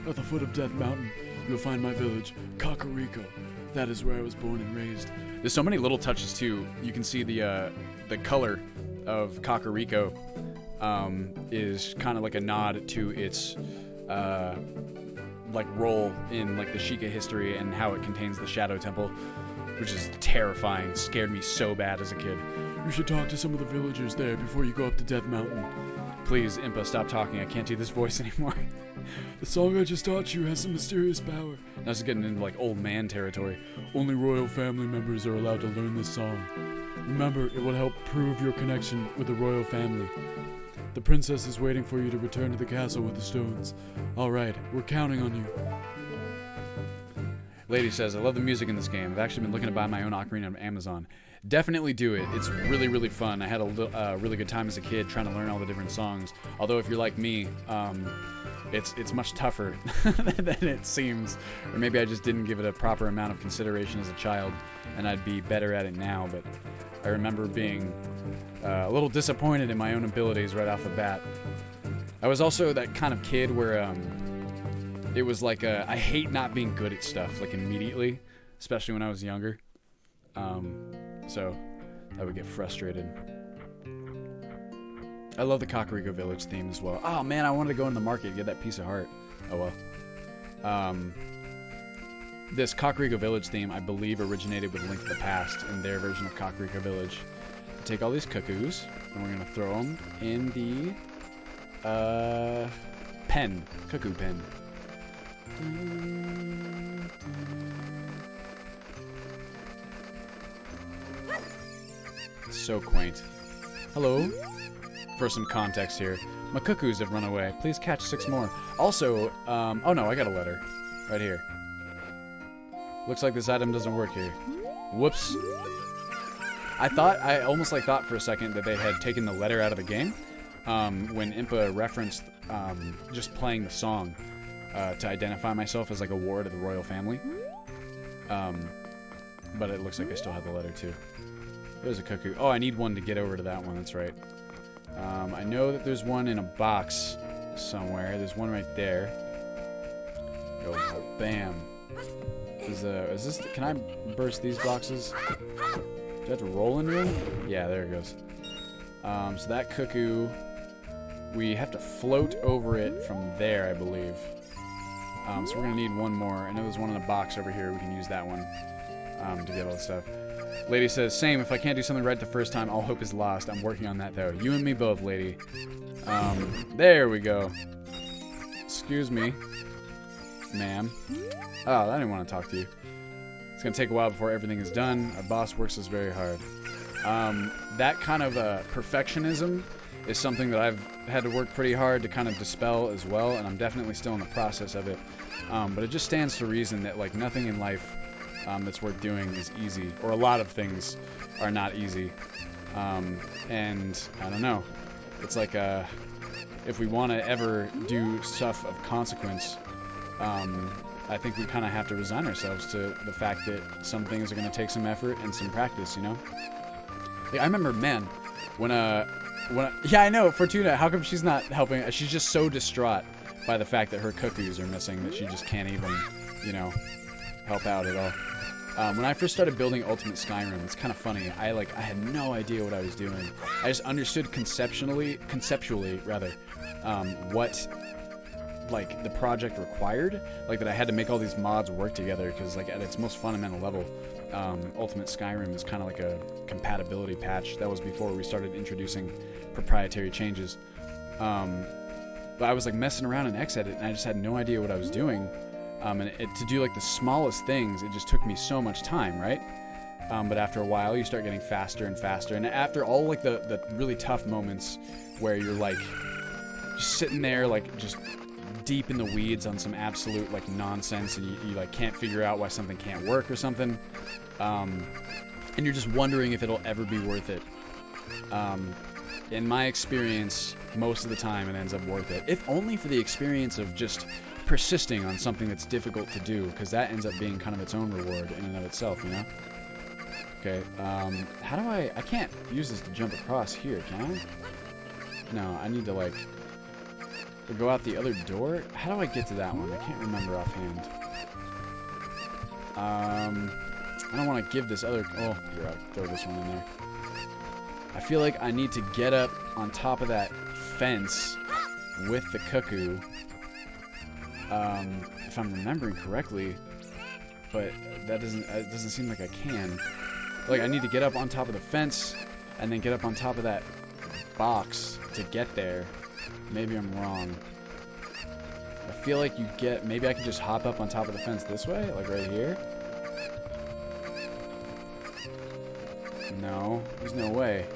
At the foot of Death Mountain, you'll find my village, Kakariko. That is where I was born and raised. There's so many little touches too. You can see the color of Kakariko is kind of like a nod to its like role in like the Sheikah history and how it contains the Shadow Temple, which is terrifying. It scared me so bad as a kid. You should talk to some of the villagers there before you go up to Death Mountain. Please, Impa, stop talking. I can't do this voice anymore. The song I just taught you has some mysterious power. Now it's getting into like old man territory. Only royal family members are allowed to learn this song. Remember, it will help prove your connection with the royal family. The princess is waiting for you to return to the castle with the stones. Alright, we're counting on you. Lady says, I love the music in this game. I've actually been looking to buy my own ocarina on Amazon. Definitely do it. It's really, really fun. I had a really good time as a kid trying to learn all the different songs. Although if you're like me, it's much tougher than it seems. Or maybe I just didn't give it a proper amount of consideration as a child, and I'd be better at it now. But I remember being a little disappointed in my own abilities right off the bat. I was also that kind of kid where it was like I hate not being good at stuff like immediately, especially when I was younger. So I would get frustrated. I love the Kakariko Village theme as well. Oh man, I wanted to go in the market and get that piece of heart. Oh well. This Kakariko Village theme, I believe, originated with Link to the Past in their version of Kakariko Village. Take all these cuckoos, and we're gonna throw them in the pen, cuckoo pen. So quaint. Hello. For some context here, my cuckoos have run away. Please catch 6 more. Also, oh no, I got a letter. Right here. Looks like this item doesn't work here. Whoops. I almost like thought for a second that they had taken the letter out of the game. When Impa referenced just playing the song to identify myself as like a ward of the royal family. But it looks like I still have the letter too. There's a cuckoo. Oh, I need one to get over to that one. That's right. I know that there's one in a box somewhere. There's one right there. Oh, bam. Is this? Can I burst these boxes? Do I have to roll into them? Yeah, there it goes. So that cuckoo, we have to float over it from there, I believe. So we're gonna need one more. I know there's one in a box over here. We can use that one to get all the stuff. Lady says, same. If I can't do something right the first time, all hope is lost. I'm working on that, though. You and me both, lady. There we go. Excuse me, ma'am. Oh, I didn't want to talk to you. It's going to take a while before everything is done. Our boss works us very hard. That kind of perfectionism is something that I've had to work pretty hard to kind of dispel as well, and I'm definitely still in the process of it. But it just stands to reason that, like, nothing in life that's worth doing is easy, or a lot of things are not easy. And I don't know. It's like if we want to ever do stuff of consequence, I think we kind of have to resign ourselves to the fact that some things are going to take some effort and some practice, you know? Like, I remember, man, when yeah, I know, Fortuna, how come she's not helping? She's just so distraught by the fact that her cuckoos are missing that she just can't even, you know, help out at all. When I first started building Ultimate Skyrim, it's kind of funny. I had no idea what I was doing. I just understood conceptually, what like the project required, like that I had to make all these mods work together, because like at its most fundamental level, Ultimate Skyrim is kind of like a compatibility patch. That was before we started introducing proprietary changes. But I was like messing around in Xedit, and I just had no idea what I was doing. And to do like the smallest things, it just took me so much time, right? But after a while, you start getting faster and faster. And after all like the really tough moments where you're like just sitting there like just deep in the weeds on some absolute like nonsense, and you like can't figure out why something can't work or something, and you're just wondering if it'll ever be worth it. In my experience, most of the time it ends up worth it, if only for the experience of just persisting on something that's difficult to do, because that ends up being kind of its own reward in and of itself, you know? Okay, how do I can't use this to jump across here, can I? No, I need to like go out the other door. How do I get to that one? I can't remember offhand. I don't want to give this other, oh, here, I'll throw this one in there. I feel like I need to get up on top of that fence with the cuckoo. If I'm remembering correctly, but that it doesn't seem like I can. Like, I need to get up on top of the fence and then get up on top of that box to get there. Maybe I'm wrong. I feel like maybe I could just hop up on top of the fence this way, like right here. No, there's no way.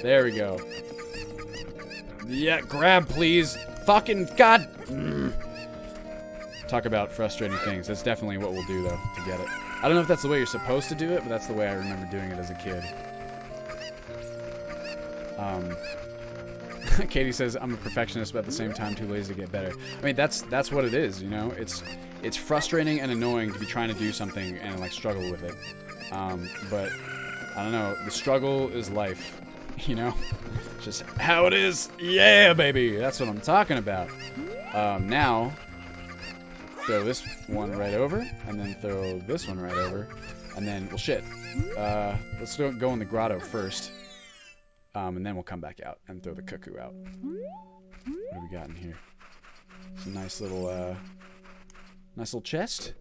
There we go. Yeah, grab, please. Fucking God. Talk about frustrating things. That's definitely what we'll do, though, to get it. I don't know if that's the way you're supposed to do it, but that's the way I remember doing it as a kid. Katie says, I'm a perfectionist, but at the same time too lazy to get better. I mean, that's what it is, you know? It's frustrating and annoying to be trying to do something and, like, struggle with it. But, I don't know, the struggle is life, you know? It's just how it is. Yeah, baby! That's what I'm talking about. Now, throw this one right over, and then throw this one right over, and then, well, shit. Let's go in the grotto first. And then we'll come back out and throw the cuckoo out. What do we got in here? It's a nice little chest.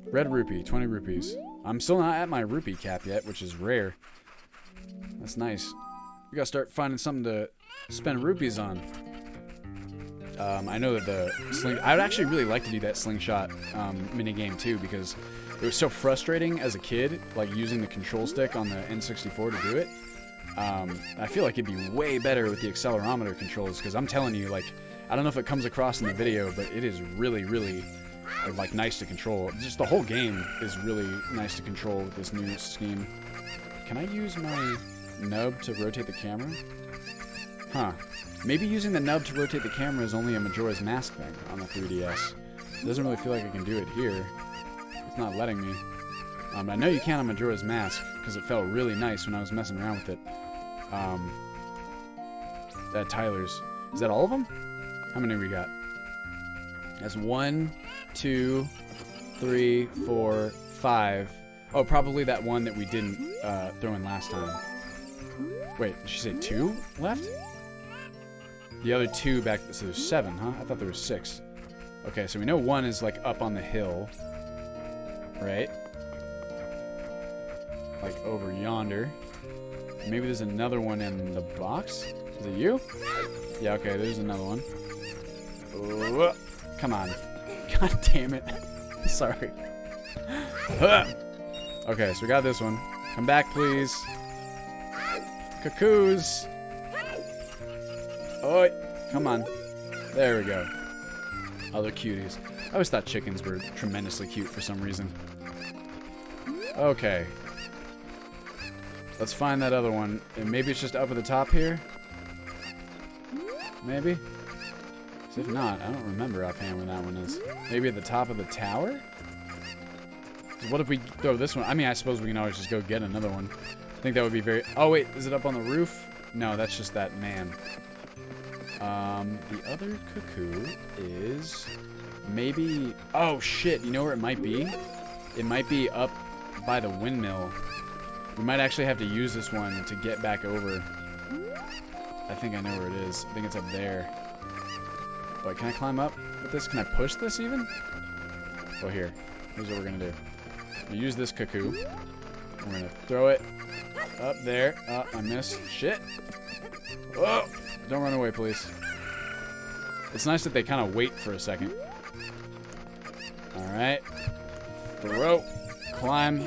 Red rupee, 20 rupees. I'm still not at my rupee cap yet, which is rare. That's nice. We gotta start finding something to spend rupees on. I know that I would actually really like to do that slingshot minigame too, because it was so frustrating as a kid, like using the control stick on the N64 to do it. I feel like it'd be way better with the accelerometer controls, because I'm telling you, like, I don't know if it comes across in the video, but it is really, really, like, nice to control. Just the whole game is really nice to control with this new scheme. Can I use my nub to rotate the camera? Huh. Maybe using the nub to rotate the camera is only a Majora's Mask thing on the 3DS. It doesn't really feel like I can do it here. It's not letting me. I know you can on Majora's Mask, because it felt really nice when I was messing around with it. That Tyler's. Is that all of them? How many we got? That's 1, 2, 3, 4, 5. Oh, probably that one that we didn't throw in last time. Wait, did she say 2 left? The other 2 back, so there's 7, huh? I thought there was 6. Okay, so we know 1 is, like, up on the hill. Right? Like, over yonder. Maybe there's another one in the box? Is it you? Yeah, okay, there's another one. Oh, come on. God damn it. Sorry. Okay, so we got this one. Come back, please. Cuckoos. Oh, come on. There we go. Other cuties. I always thought chickens were tremendously cute for some reason. Okay. Let's find that other one. And maybe it's just up at the top here? Maybe? If not, I don't remember offhand where that one is. Maybe at the top of the tower? What if we throw this one? I mean, I suppose we can always just go get another one. I think that would be very... Oh, wait. Is it up on the roof? No, that's just that man. The other cuckoo is... Maybe... Oh, shit. You know where it might be? It might be up by the windmill. We might actually have to use this one to get back over. I think I know where it is. I think it's up there. But can I climb up with this? Can I push this even? Oh, here. Here's what we're going to do. We use this cuckoo. We're going to throw it up there. Oh, I missed. Shit. Oh! Don't run away, please. It's nice that they kind of wait for a second. Alright. Throw. Climb.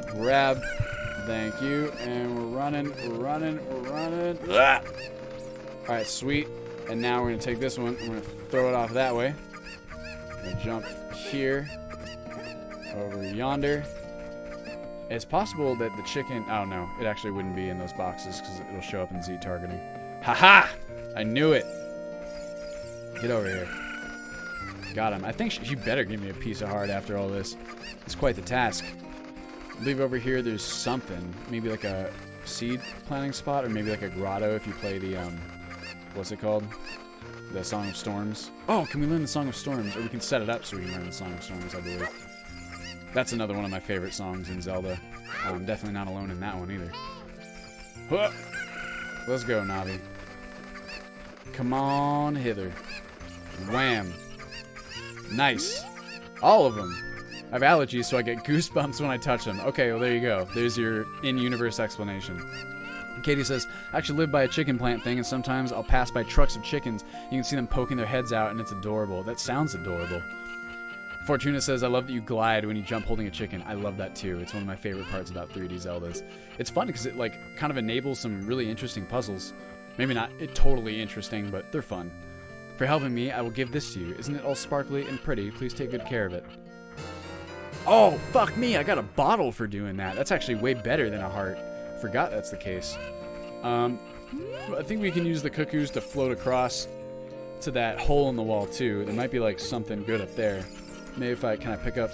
Grab. Thank you. And we're running. We're running. We're running. Ah! Alright, sweet. And now we're going to take this one. We're going to throw it off that way. We're going to jump here. Over yonder. It's possible that the chicken... Oh, no. It actually wouldn't be in those boxes because it'll show up in Z targeting. Haha! I knew it. Get over here. Got him. I think she better give me a piece of heart after all this. It's quite the task. I believe over here there's something. Maybe like a seed planting spot, or maybe like a grotto if you play the, what's it called? The Song of Storms. Oh, can we learn the Song of Storms? Or we can set it up so we can learn the Song of Storms, I believe. That's another one of my favorite songs in Zelda. I'm definitely not alone in that one either. Huh. Let's go, Navi. Come on hither. Wham. Nice. All of them. I have allergies, so I get goosebumps when I touch them. Okay, well, there you go. There's your in-universe explanation. Katie says, I actually live by a chicken plant thing, and sometimes I'll pass by trucks of chickens. You can see them poking their heads out, and it's adorable. That sounds adorable. Fortuna says, I love that you glide when you jump holding a chicken. I love that, too. It's one of my favorite parts about 3D Zeldas. It's fun because it, like, kind of enables some really interesting puzzles. Maybe not totally interesting, but they're fun. For helping me, I will give this to you. Isn't it all sparkly and pretty? Please take good care of it. Oh, fuck me. I got a bottle for doing that. That's actually way better than a heart. forgot that's the case. I think we can use the cuckoos to float across to that hole in the wall too. There might be like something good up there. Maybe if can I pick up?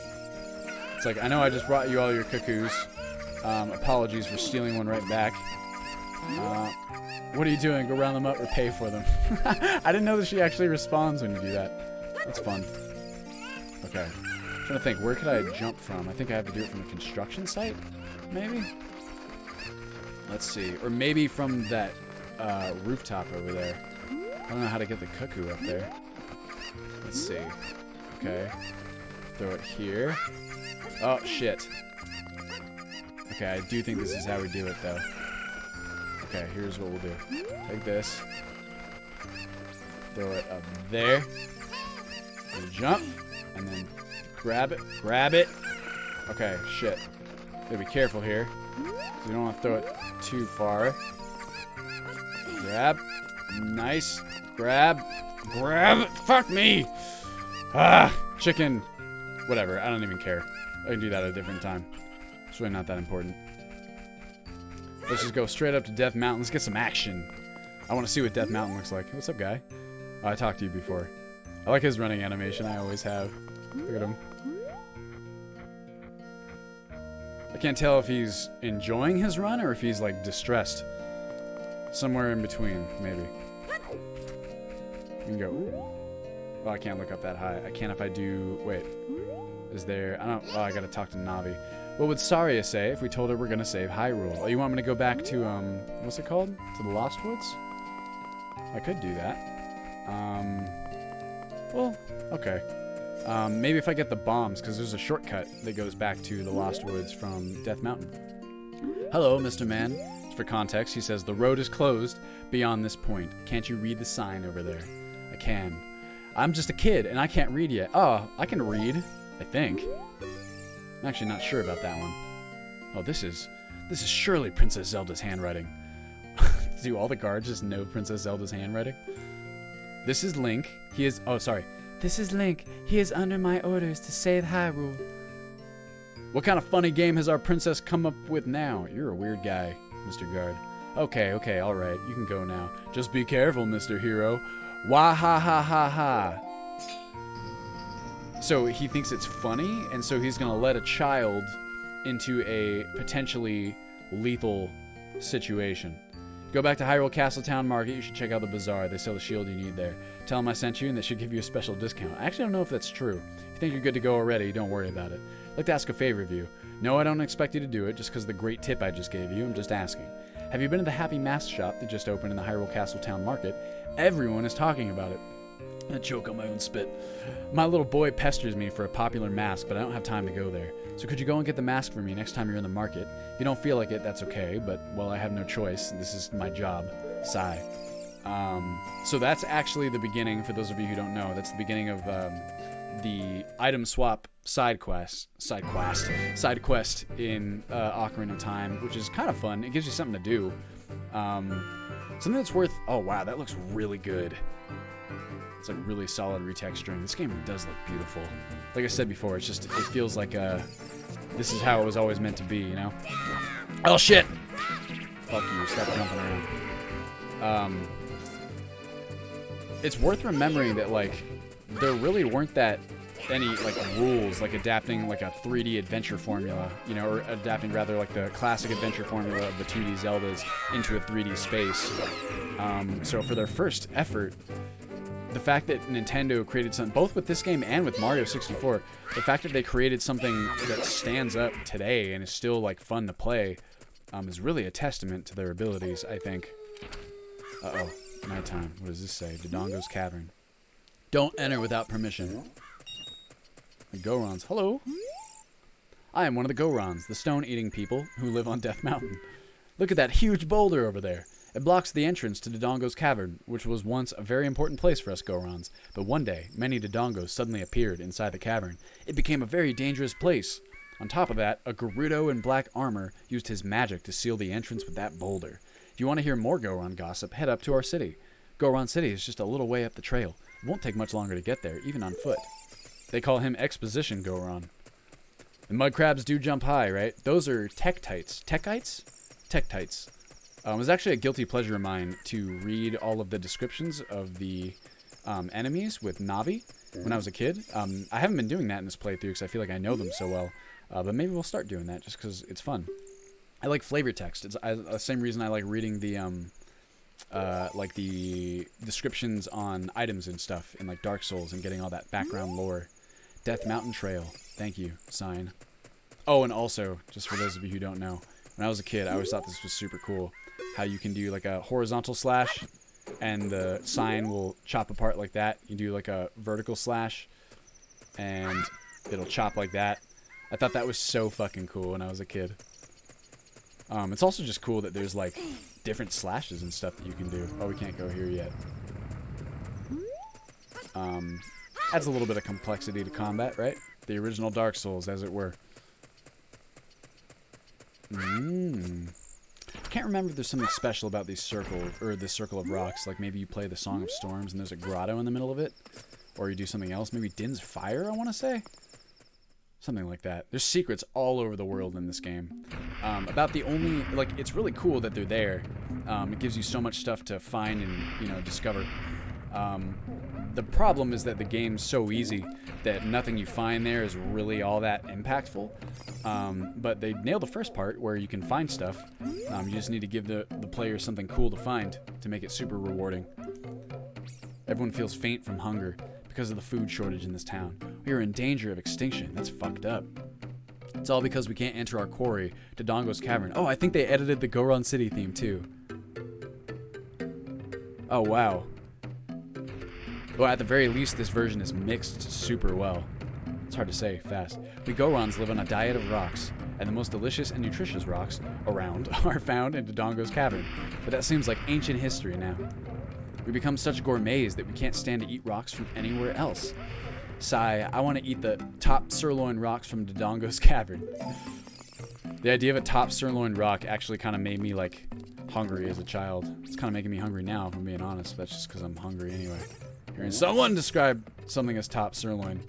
It's like, I know I just brought you all your cuckoos. Apologies for stealing one right back. What are you doing? Go round them up or pay for them. I didn't know that she actually responds when you do that. That's fun. Okay. I'm trying to think, where could I jump from? I think I have to do it from a construction site? Maybe? Let's see. Or maybe from that rooftop over there. I don't know how to get the cuckoo up there. Let's see. Okay. Throw it here. Oh, shit. Okay, I do think this is how we do it, though. Okay, here's what we'll do. Take this. Throw it up there. And jump. And then grab it. Grab it. Okay, shit. Gotta be careful here. You don't want to throw it too far. Grab. Nice. Grab. Grab. Fuck me. Ah, chicken. Whatever. I don't even care. I can do that at a different time. It's really not that important. Let's just go straight up to Death Mountain. Let's get some action. I want to see what Death Mountain looks like. What's up, guy? Oh, I talked to you before. I like his running animation. I always have. Look at him. I can't tell if he's enjoying his run or if he's, like, distressed. Somewhere in between, maybe. You can go, ooh. Oh, I can't look up that high. I can if I do... Wait. Is there... I don't... Oh, I gotta talk to Navi. What would Saria say if we told her we're gonna save Hyrule? Oh, you want me to go back to, what's it called? To the Lost Woods? I could do that. Well, okay. Maybe if I get the bombs, because there's a shortcut that goes back to the Lost Woods from Death Mountain. Hello, Mr. Man. For context, he says, the road is closed beyond this point. Can't you read the sign over there? I can. I'm just a kid, and I can't read yet. Oh, I can read, I think. I'm actually not sure about that one. Oh, this is surely Princess Zelda's handwriting. Do all the guards just know Princess Zelda's handwriting? This is Link. He is... Oh, sorry. This is Link. He is under my orders to save Hyrule. What kind of funny game has our princess come up with now? You're a weird guy, Mr. Guard. Okay, alright. You can go now. Just be careful, Mr. Hero. Wah ha ha ha ha. So he thinks it's funny, and so he's going to let a child into a potentially lethal situation. Go back to Hyrule Castle Town Market. You should check out the bazaar. They sell the shield you need there. Tell them I sent you, and they should give you a special discount. I actually don't know if that's true. If you think you're good to go already, don't worry about it. I'd like to ask a favor of you. No, I don't expect you to do it just because of the great tip I just gave you. I'm just asking. Have you been to the Happy Mask shop that just opened in the Hyrule Castle Town Market? Everyone is talking about it. I choke on my own spit. My little boy pesters me for a popular mask, but I don't have time to go there. So could you go and get the mask for me next time you're in the market? If you don't feel like it, that's okay, but, well, I have no choice. This is my job. Sigh. So that's actually the beginning, for those of you who don't know. That's the beginning of the item swap side quest in Ocarina of Time, which is kind of fun. It gives you something to do. Something that's worth... Oh, wow, that looks really good. It's like really solid retexturing. This game does look beautiful. Like I said before, it's just, it feels like this is how it was always meant to be, you know? Oh, shit! Fuck you, stop jumping around. It's worth remembering that, like, there really weren't that any, like, rules, like adapting, like, a 3D adventure formula, you know, or adapting, rather, like, the classic adventure formula of the 2D Zeldas into a 3D space. So for their first effort, the fact that Nintendo created something, both with this game and with Mario 64, the fact that they created something that stands up today and is still, like, fun to play, is really a testament to their abilities, I think. Uh-oh. Nighttime. What does this say? Dodongo's Cavern. Don't enter without permission. The Gorons. Hello. I am one of the Gorons, the stone-eating people who live on Death Mountain. Look at that huge boulder over there. It blocks the entrance to Dodongo's Cavern, which was once a very important place for us Gorons. But one day, many Dodongos suddenly appeared inside the cavern. It became a very dangerous place. On top of that, a Gerudo in black armor used his magic to seal the entrance with that boulder. If you want to hear more Goron gossip, head up to our city. Goron City is just a little way up the trail. It won't take much longer to get there, even on foot. They call him Exposition Goron. The mud crabs do jump high, right? Those are Tektites. Tekites? Tektites. It was actually a guilty pleasure of mine to read all of the descriptions of the enemies with Navi when I was a kid. I haven't been doing that in this playthrough because I feel like I know them so well. But maybe we'll start doing that just because it's fun. I like flavor text. It's the same reason I like reading the like the descriptions on items and stuff in like Dark Souls and getting all that background lore. Death Mountain Trail. Thank you, sign. Oh, and also, just for those of you who don't know, when I was a kid, I always thought this was super cool. How you can do like a horizontal slash, and the sign will chop apart like that. You do like a vertical slash, and it'll chop like that. I thought that was so fucking cool when I was a kid. It's also just cool that there's like different slashes and stuff that you can do. Oh, we can't go here yet. Adds a little bit of complexity to combat, right? The original Dark Souls, as it were. I can't remember if there's something special about these this circle of rocks. Like maybe you play the Song of Storms and there's a grotto in the middle of it, or you do something else. Maybe Din's Fire, I want to say. Something like that. There's secrets all over the world in this game. About the only, like, it's really cool that they're there. It gives you so much stuff to find and, you know, discover. The problem is that the game's so easy that nothing you find there is really all that impactful. But they nailed the first part where you can find stuff. You just need to give the player something cool to find to make it super rewarding. Everyone feels faint from hunger because of the food shortage in this town. We are in danger of extinction. That's fucked up. It's all because we can't enter our quarry, Dodongo's Cavern. Oh, I think they edited the Goron City theme too. Oh, wow. Well, at the very least, this version is mixed super well. It's hard to say fast. We Gorons live on a diet of rocks, and the most delicious and nutritious rocks around are found in Dodongo's Cavern. But that seems like ancient history now. We become such gourmets that we can't stand to eat rocks from anywhere else. Sigh, I want to eat the top sirloin rocks from Dodongo's Cavern. The idea of a top sirloin rock actually kind of made me, like, hungry as a child. It's kind of making me hungry now, if I'm being honest. That's just because I'm hungry anyway. Hearing someone describe something as top sirloin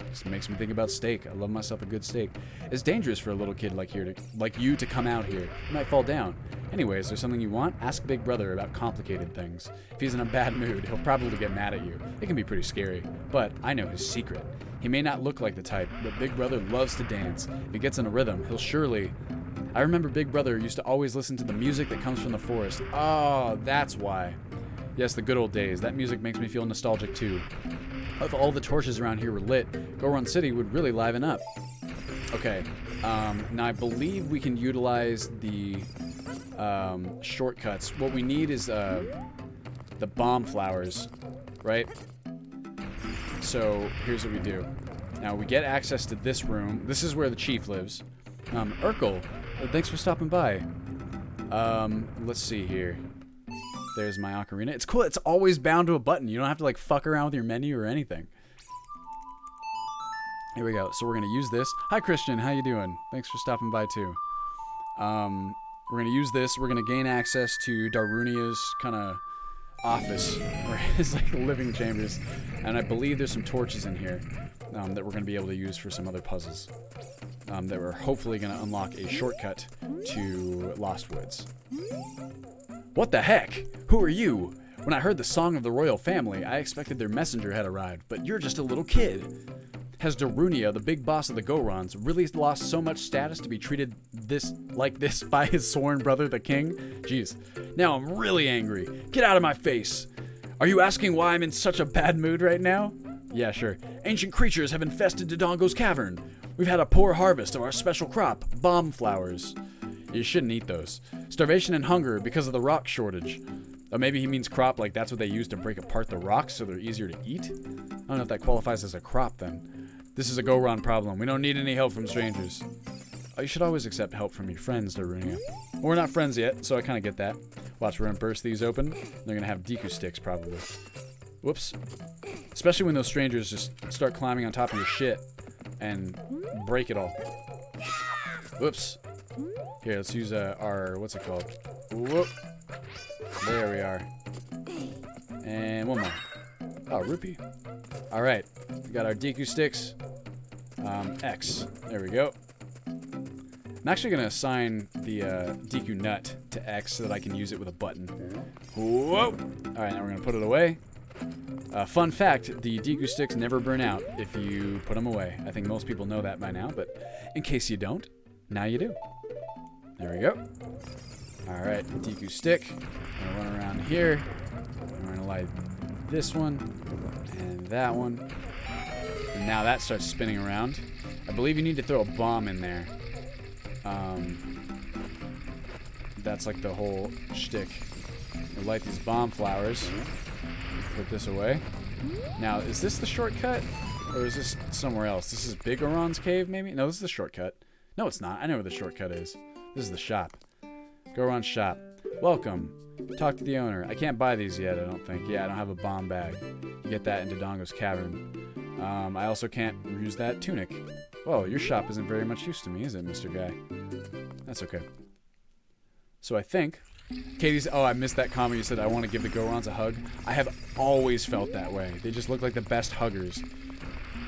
just makes me think about steak. I love myself a good steak. It's dangerous for a little kid like you to come out here. You might fall down. Anyway, is there something you want? Ask Big Brother about complicated things. If he's in a bad mood, he'll probably get mad at you. It can be pretty scary, but I know his secret. He may not look like the type, but Big Brother loves to dance. If he gets in a rhythm, he'll surely... I remember Big Brother used to always listen to the music that comes from the forest. Oh, that's why. Yes, the good old days. That music makes me feel nostalgic too. If all the torches around here were lit, Goron City would really liven up. Okay, now I believe we can utilize the shortcuts. What we need is the bomb flowers, right? So here's what we do. Now we get access to this room. This is where the chief lives. Urkel, thanks for stopping by. Let's see here. There's my ocarina. It's cool. It's always bound to a button. You don't have to like fuck around with your menu or anything. Here we go. So we're gonna use this. Hi Christian, how you doing? Thanks for stopping by too. We're gonna use this. We're gonna gain access to Darunia's kind of office, or his like living chambers, and I believe there's some torches in here that we're gonna be able to use for some other puzzles. That we're hopefully gonna unlock a shortcut to Lost Woods. What the heck? Who are you? When I heard the song of the royal family, I expected their messenger had arrived, but you're just a little kid. Has Darunia, the big boss of the Gorons, really lost so much status to be treated like this by his sworn brother, the king? Jeez. Now I'm really angry. Get out of my face. Are you asking why I'm in such a bad mood right now? Yeah, sure. Ancient creatures have infested Dodongo's Cavern. We've had a poor harvest of our special crop, bomb flowers. You shouldn't eat those. Starvation and hunger because of the rock shortage. Or maybe he means crop, like that's what they use to break apart the rocks so they're easier to eat? I don't know if that qualifies as a crop then. This is a Goron problem. We don't need any help from strangers. Oh, you should always accept help from your friends, Darunia. Well, we're not friends yet, so I kind of get that. Watch, we're going to burst these open. They're going to have Deku sticks, probably. Whoops. Especially when those strangers just start climbing on top of your shit and break it all. Whoops. Here, let's use our, what's it called? Whoop. There we are. And one more. Oh, rupee. All right. We got our Deku sticks. X. There we go. I'm actually going to assign the Deku nut to X so that I can use it with a button. Whoa! Alright, now we're going to put it away. Fun fact, the Deku sticks never burn out if you put them away. I think most people know that by now, but in case you don't, now you do. There we go. Alright, Deku stick. I'm going to run around here. I'm going to light this one and that one. And now that starts spinning around. I believe you need to throw a bomb in there. That's like the whole shtick. You light these bomb flowers. Put this away. Now, is this the shortcut? Or is this somewhere else? This is Big Goron's cave, maybe? No, this is the shortcut. No, it's not. I know where the shortcut is. This is the shop. Goron's shop. Welcome. Talk to the owner. I can't buy these yet, I don't think. Yeah, I don't have a bomb bag. You get that in Dodongo's cavern. I also can't use that tunic. Whoa, your shop isn't very much use to me, is it, Mr. Guy? That's okay. So I think... Katie's... Oh, I missed that comment. You said, I want to give the Gorons a hug. I have always felt that way. They just look like the best huggers.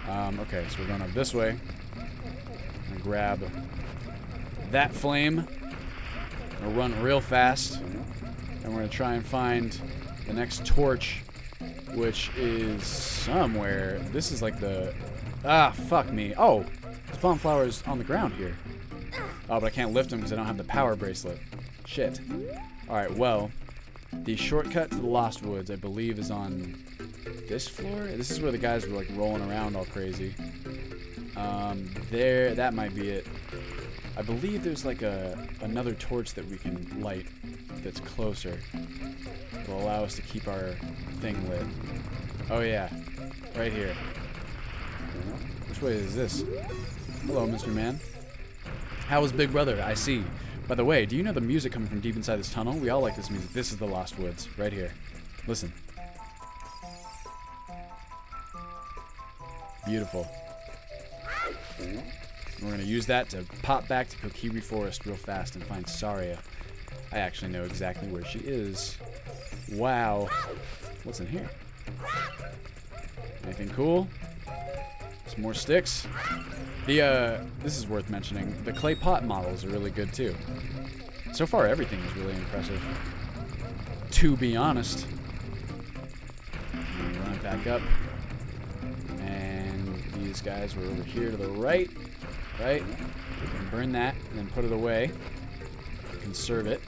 Okay, so we're going up this way. I'm going to grab that flame. I'm going to run real fast. And we're going to try and find the next torch, which is somewhere. This is like the... Ah, fuck me. Oh, there's bomb flowers on the ground here. Oh, but I can't lift them because I don't have the power bracelet. Shit. Alright, well, the shortcut to the Lost Woods, I believe, is on this floor. This is where the guys were, like, rolling around all crazy. There, that might be it. I believe there's, like, another torch that we can light that's closer. It'll allow us to keep our thing lit. Oh, yeah. Right here. Which way is this? Hello, Mr. Man. How is Big Brother? I see. By the way, do you know the music coming from deep inside this tunnel? We all like this music. This is the Lost Woods, right here. Listen. Beautiful. We're going to use that to pop back to Kokiri Forest real fast and find Saria. I actually know exactly where she is. Wow. What's in here? Anything cool? Some more sticks. This is worth mentioning. The clay pot models are really good too. So far, everything is really impressive. To be honest. Run it back up. And these guys were over here to the right. Right? Burn that and then put it away. Conserve it.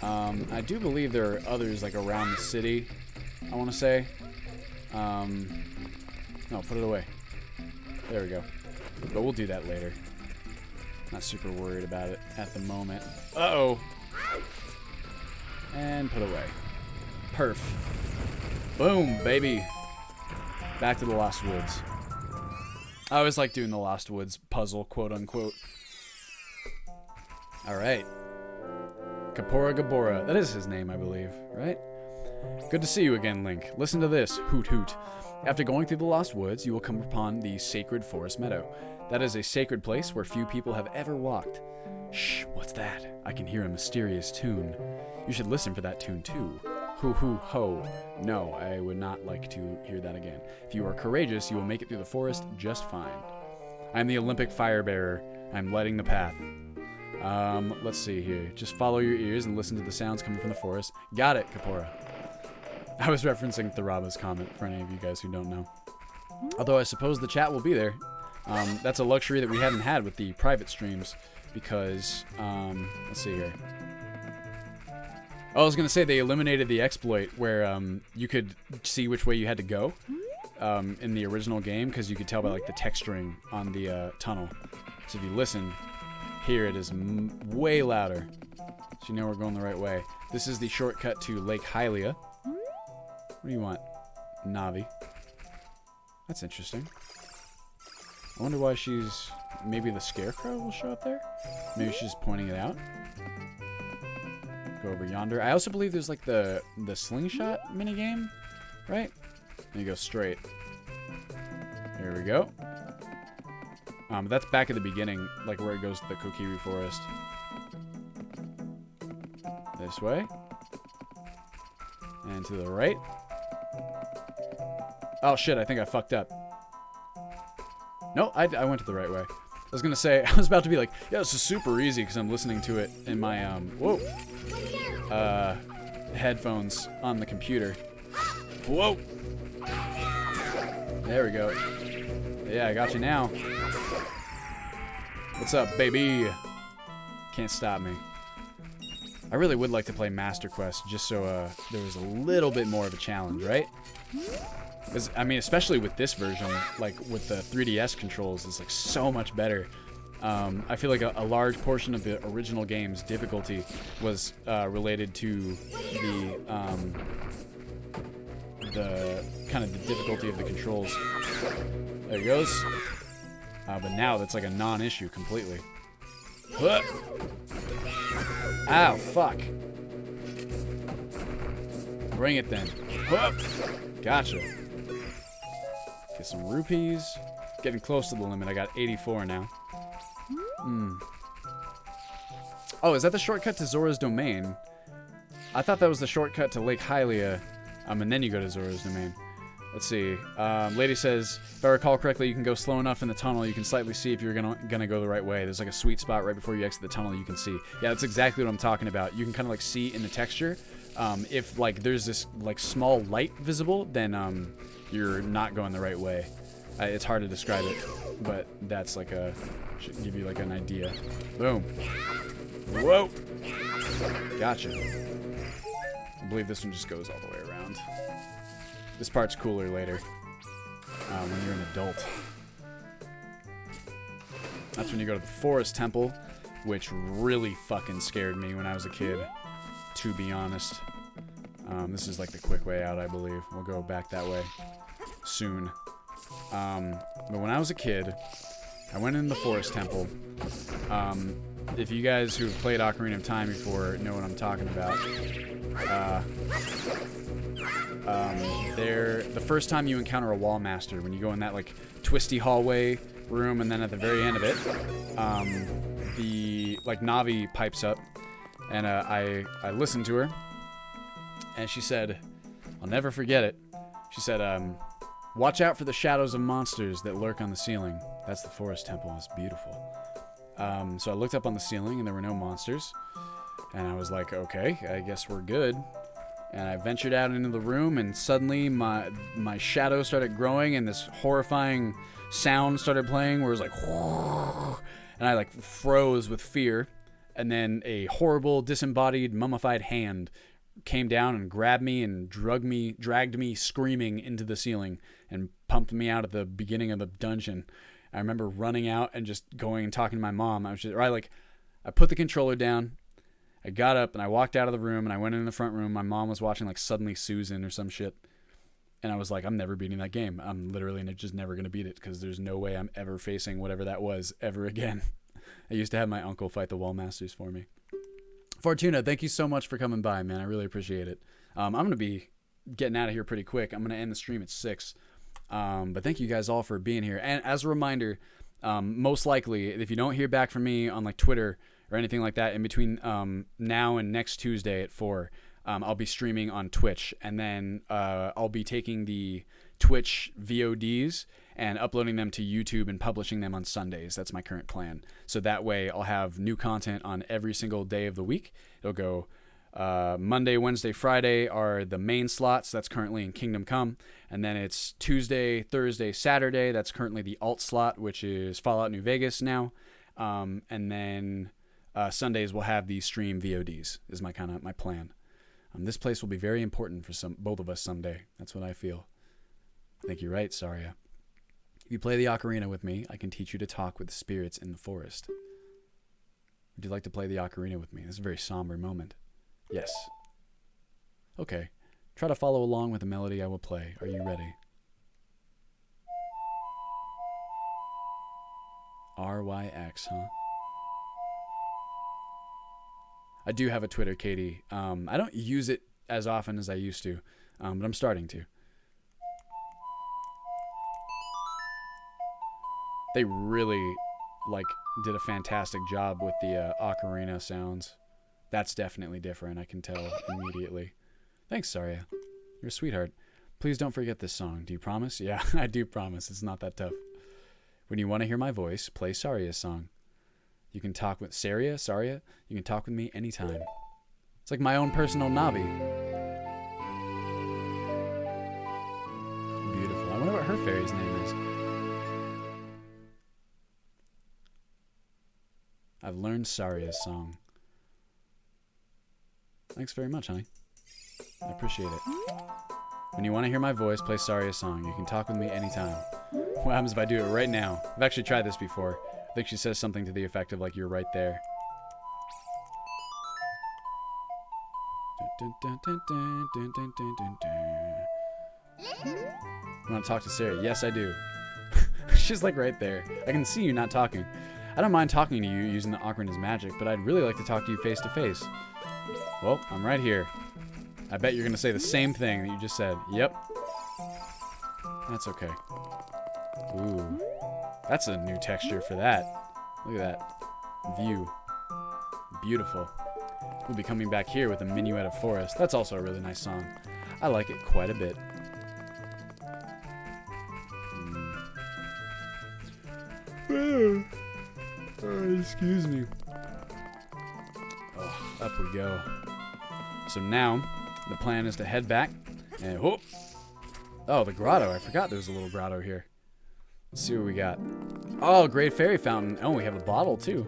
I do believe there are others like around the city, I want to say. No, put it away. There we go. But we'll do that later. Not super worried about it at the moment. Uh-oh. And put away. Perf. Boom, baby. Back to the Lost Woods. I always like doing the Lost Woods puzzle, quote unquote. Alright. Kapora Gabora. That is his name, I believe, right? Good to see you again, Link. Listen to this. Hoot hoot. After going through the Lost Woods, you will come upon the Sacred Forest Meadow. That is a sacred place where few people have ever walked. Shh, what's that? I can hear a mysterious tune. You should listen for that tune too. Hoo hoo ho. No, I would not like to hear that again. If you are courageous, you will make it through the forest just fine. I am the Olympic Fire Bearer. I am lighting the path. Let's see here. Just follow your ears and listen to the sounds coming from the forest. Got it, Kapora. I was referencing Tharaba's comment for any of you guys who don't know. Although I suppose the chat will be there. That's a luxury that we haven't had with the private streams because, let's see here. Oh, I was going to say they eliminated the exploit where you could see which way you had to go in the original game because you could tell by like the texturing on the tunnel. So if you listen, here it is way louder. So you know we're going the right way. This is the shortcut to Lake Hylia. What do you want? Navi. That's interesting. I wonder why she's... Maybe the Scarecrow will show up there? Maybe she's just pointing it out. Go over yonder. I also believe there's like the slingshot minigame, right? And you go straight. Here we go. That's back at the beginning, like where it goes to the Kokiri Forest. This way. And to the right. Oh shit, I think I fucked up. No, I went to the right way. was gonna say, I was about to be like, yeah, this is super easy because I'm listening to it in my headphones on the computer. Whoa! There we go. Yeah, I got you now. What's up, baby? Can't stop me. I really would like to play Master Quest just so there was a little bit more of a challenge, right? Because, I mean, especially with this version, like with the 3DS controls, it's like so much better. I feel like a large portion of the original game's difficulty was related to the kind of the difficulty of the controls. There he goes. But now that's like a non-issue completely. Ow, fuck. Bring it then. Gotcha. Get some rupees. Getting close to the limit. I got 84 now. Oh, is that the shortcut to Zora's Domain? I thought that was the shortcut to Lake Hylia. And then you go to Zora's Domain. Let's see. Lady says, if I recall correctly, you can go slow enough in the tunnel. You can slightly see if you're gonna go the right way. There's like a sweet spot right before you exit the tunnel you can see. Yeah, that's exactly what I'm talking about. You can kind of like see in the texture. If like there's this like small light visible, then you're not going the right way. It's hard to describe it, but that's like should give you like an idea. Boom. Whoa. Gotcha. I believe this one just goes all the way around. This part's cooler later, when you're an adult. That's when you go to the Forest Temple, which really fucking scared me when I was a kid, to be honest. This is like the quick way out, I believe. We'll go back that way soon. But when I was a kid, I went in the Forest Temple. If you guys who have played Ocarina of Time before know what I'm talking about, the first time you encounter a wall master, when you go in that like twisty hallway room, and then at the very end of it, the like Navi pipes up, and I listened to her, and she said, I'll never forget it. She said, watch out for the shadows of monsters that lurk on the ceiling. That's the Forest Temple. It's beautiful. So I looked up on the ceiling, and there were no monsters, and I was like, okay, I guess we're good. And I ventured out into the room, and suddenly my shadow started growing, and this horrifying sound started playing where it was like, whoosh, and I like froze with fear. And then a horrible, disembodied, mummified hand came down and grabbed me and dragged me screaming into the ceiling and pumped me out at the beginning of the dungeon. I remember running out and just going and talking to my mom. I put the controller down. I got up and I walked out of the room and I went in the front room. My mom was watching like Suddenly Susan or some shit. And I was like, I'm never beating that game. I'm literally just never going to beat it because there's no way I'm ever facing whatever that was ever again. I used to have my uncle fight the wall masters for me. Fortuna, thank you so much for coming by, man. I really appreciate it. I'm going to be getting out of here pretty quick. I'm going to end the stream at 6. But thank you guys all for being here. And as a reminder, most likely, if you don't hear back from me on like Twitter or anything like that in between now and next Tuesday at 4, I'll be streaming on Twitch. And then I'll be taking the Twitch VODs and uploading them to YouTube and publishing them on Sundays. That's my current plan. So that way I'll have new content on every single day of the week. It'll go Monday, Wednesday, Friday are the main slots. That's currently in Kingdom Come. And then it's Tuesday, Thursday, Saturday. That's currently the alt slot, which is Fallout New Vegas now. And then Sundays we'll have the stream VODs is my plan. This place will be very important for both of us someday. That's what I feel. I think you're right, Saria. If you play the ocarina with me, I can teach you to talk with the spirits in the forest. Would you like to play the ocarina with me? This is a very somber moment. Yes. Okay. Try to follow along with the melody I will play. Are you ready? RYX, huh? I do have a Twitter, Katie. I don't use it as often as I used to, but I'm starting to. They really, did a fantastic job with the ocarina sounds. That's definitely different, I can tell immediately. Thanks, Saria. You're a sweetheart. Please don't forget this song. Do you promise? Yeah, I do promise. It's not that tough. When you want to hear my voice, play Saria's song. You can talk with Saria, you can talk with me anytime. It's like my own personal Navi. Beautiful. I wonder what her fairy's name is. I've learned Saria's song. Thanks very much, honey. I appreciate it. When you want to hear my voice, play Saria's song. You can talk with me anytime. What happens if I do it right now? I've actually tried this before. I think she says something to the effect of, like, you're right there. You want to talk to Sarah? Yes, I do. She's, like, right there. I can see you not talking. I don't mind talking to you using the Ocarina's magic, but I'd really like to talk to you face to face. Well, I'm right here. I bet you're going to say the same thing that you just said. Yep. That's okay. Ooh. That's a new texture for that. Look at that view. Beautiful. We'll be coming back here with a minuet of forest. That's also a really nice song. I like it quite a bit. Excuse me. Oh, up we go. So now, the plan is to head back and whoop. Oh, the grotto. I forgot there was a little grotto here. Let's see what we got. Oh, great fairy fountain. Oh, we have a bottle too.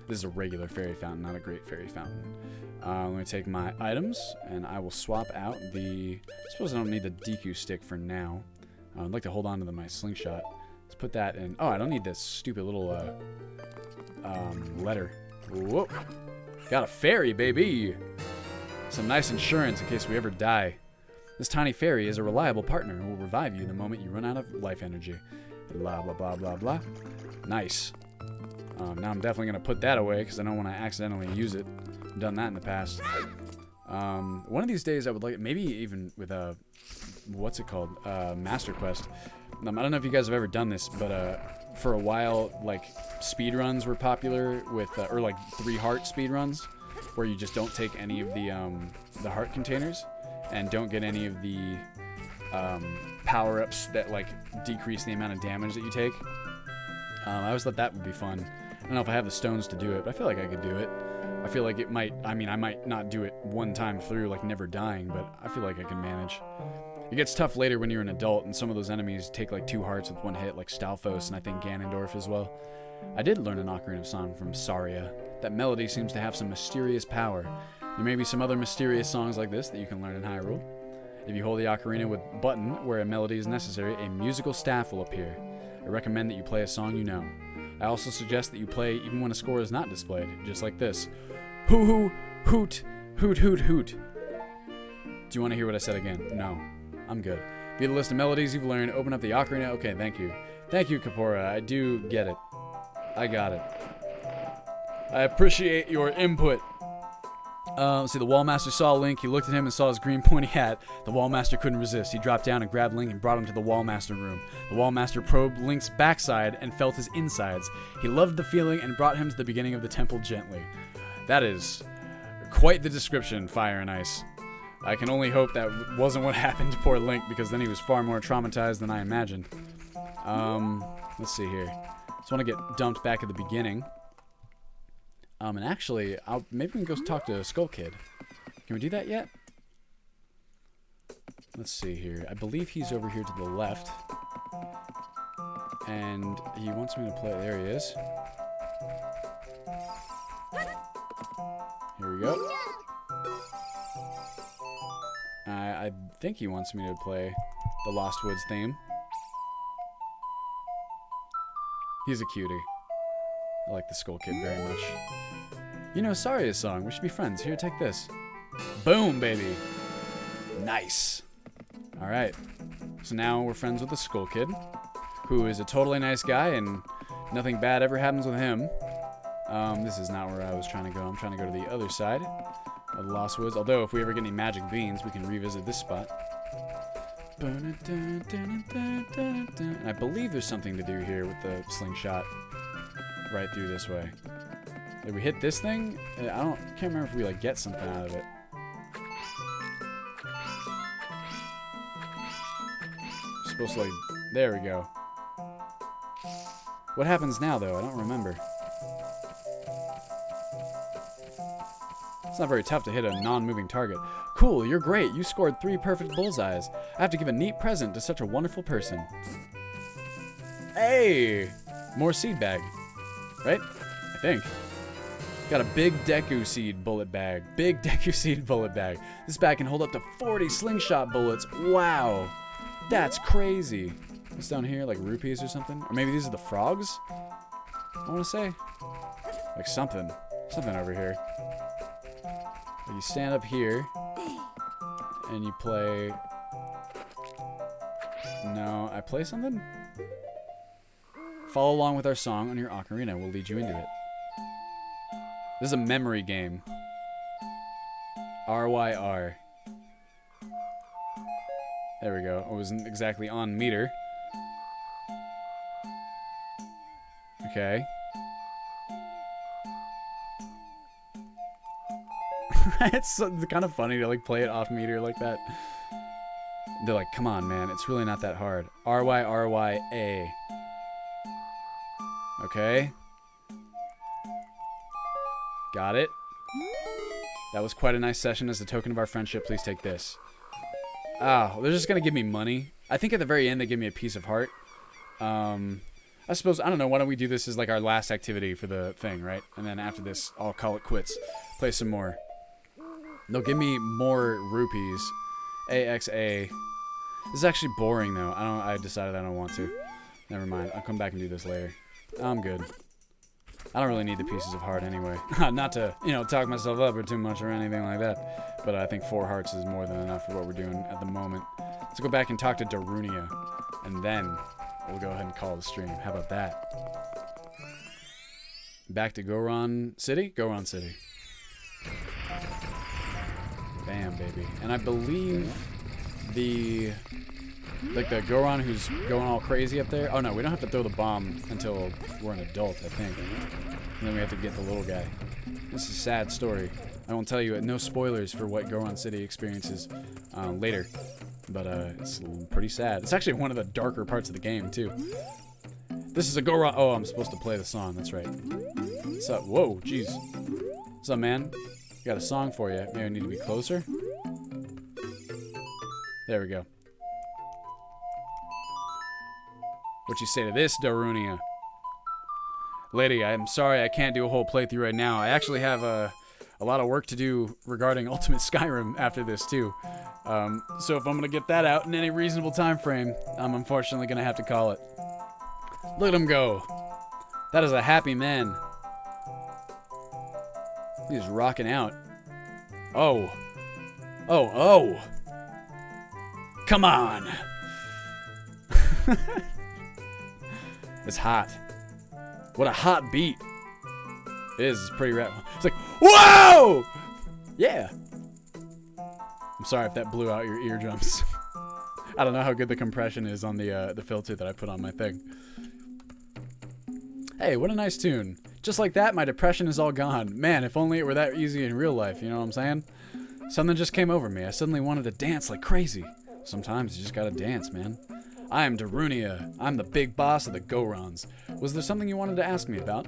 This is a regular fairy fountain, not a great fairy fountain. I'm going to take my items and I will swap out the... I suppose I don't need the Deku stick for now. I'd like to hold on to my slingshot. Let's put that in. Oh, I don't need this stupid little letter. Whoa. Got a fairy, baby. Some nice insurance in case we ever die. This tiny fairy is a reliable partner who will revive you the moment you run out of life energy. Blah, blah, blah, blah, blah. Nice. Now I'm definitely going to put that away because I don't want to accidentally use it. I've done that in the past. One of these days I would like, maybe even with a, what's it called? Master Quest. I don't know if you guys have ever done this, but for a while, like, speedruns were popular with, or like 3 heart speedruns, where you just don't take any of the heart containers and don't get any of the power-ups that, like, decrease the amount of damage that you take. I always thought that would be fun. I don't know if I have the stones to do it, but I feel like I could do it. I feel like it might, I mean, I might not do it one time through, like never dying, but I feel like I can manage. It gets tough later when you're an adult, and some of those enemies take like 2 hearts with 1 hit, like Stalfos and I think Ganondorf as well. I did learn an Ocarina of Song from Saria. That melody seems to have some mysterious power. There may be some other mysterious songs like this that you can learn in Hyrule. If you hold the ocarina with button where a melody is necessary, a musical staff will appear. I recommend that you play a song you know. I also suggest that you play even when a score is not displayed, just like this. Hoo hoo, hoot, hoot hoot hoot. Do you want to hear what I said again? No. I'm good. View the list of melodies you've learned, open up the ocarina. Okay, thank you. Thank you, Kapora. I do get it. I got it. I appreciate your input. Let's see, the Wallmaster saw Link. He looked at him and saw his green pointy hat. The Wallmaster couldn't resist. He dropped down and grabbed Link and brought him to the Wallmaster room. The Wallmaster probed Link's backside and felt his insides. He loved the feeling and brought him to the beginning of the temple gently. That is quite the description, Fire and Ice. I can only hope that wasn't what happened to poor Link, because then he was far more traumatized than I imagined. Let's see here. Just want to get dumped back at the beginning. And actually, maybe we can go talk to Skull Kid. Can we do that yet? Let's see here. I believe he's over here to the left. And he wants me to play. There he is. Here we go. I think he wants me to play the Lost Woods theme. He's a cutie. I like the Skull Kid very much. You know Saria's song. We should be friends. Here, take this. Boom, baby. Nice. Alright. So now we're friends with the Skull Kid, who is a totally nice guy, and nothing bad ever happens with him. This is not where I was trying to go. I'm trying to go to the other side of the Lost Woods. Although, if we ever get any magic beans, we can revisit this spot. And I believe there's something to do here with the slingshot. Right through this way. Did we hit this thing? Can't remember if we like get something out of it. Supposed to like, there we go. What happens now, though? I don't remember. It's not very tough to hit a non-moving target. Cool, you're great. You scored 3 perfect bullseyes. I have to give a neat present to such a wonderful person. Hey! More seed bag. Right? I think. Got a big Deku seed bullet bag. Big Deku seed bullet bag. This bag can hold up to 40 slingshot bullets. Wow. That's crazy. What's down here? Like rupees or something? Or maybe these are the frogs? I want to say. Like something. Something over here. You stand up here. And you play... No, I play something? Follow along with our song on your ocarina. We'll lead you into it. This is a memory game. RYR. There we go. I wasn't exactly on meter. Okay. It's kind of funny to like play it off meter like that. They're like, come on, man. It's really not that hard. RYRYA. Okay. Got it. That was quite a nice session. As a token of our friendship, please take this. Ah, they're just going to give me money. I think at the very end they give me a piece of heart. I suppose, I don't know, why don't we do this as like our last activity for the thing, right? And then after this, I'll call it quits. Play some more. They'll give me more rupees. AXA. This is actually boring though. I decided I don't want to. Never mind. I'll come back and do this later. I'm good. I don't really need the pieces of heart anyway. Not to, you know, talk myself up or too much or anything like that. But I think 4 hearts is more than enough for what we're doing at the moment. Let's go back and talk to Darunia. And then we'll go ahead and call the stream. How about that? Back to Goron City? Goron City. Bam, baby. And I believe the Goron who's going all crazy up there. Oh no, we don't have to throw the bomb until we're an adult, I think. And then we have to get the little guy. This is a sad story. I won't tell you, no spoilers for what Goron City experiences later. But it's pretty sad. It's actually one of the darker parts of the game, too. This is a Goron... Oh, I'm supposed to play the song. That's right. What's up? Whoa, jeez. What's up, man? Got a song for you. Maybe I need to be closer. There we go. What you say to this, Darunia? Lady, I'm sorry I can't do a whole playthrough right now. I actually have a lot of work to do regarding Ultimate Skyrim after this, too. So if I'm going to get that out in any reasonable time frame, I'm unfortunately going to have to call it. Look at him go. That is a happy man. He's rocking out. Oh. Oh, oh. Come on. It's hot. What a hot beat. It is. It's pretty rap. It's like, whoa! Yeah. I'm sorry if that blew out your eardrums. I don't know how good the compression is on the filter that I put on my thing. Hey, what a nice tune. Just like that, my depression is all gone. Man, if only it were that easy in real life, you know what I'm saying? Something just came over me. I suddenly wanted to dance like crazy. Sometimes you just gotta dance, man. I am Darunia. I'm the big boss of the Gorons. Was there something you wanted to ask me about?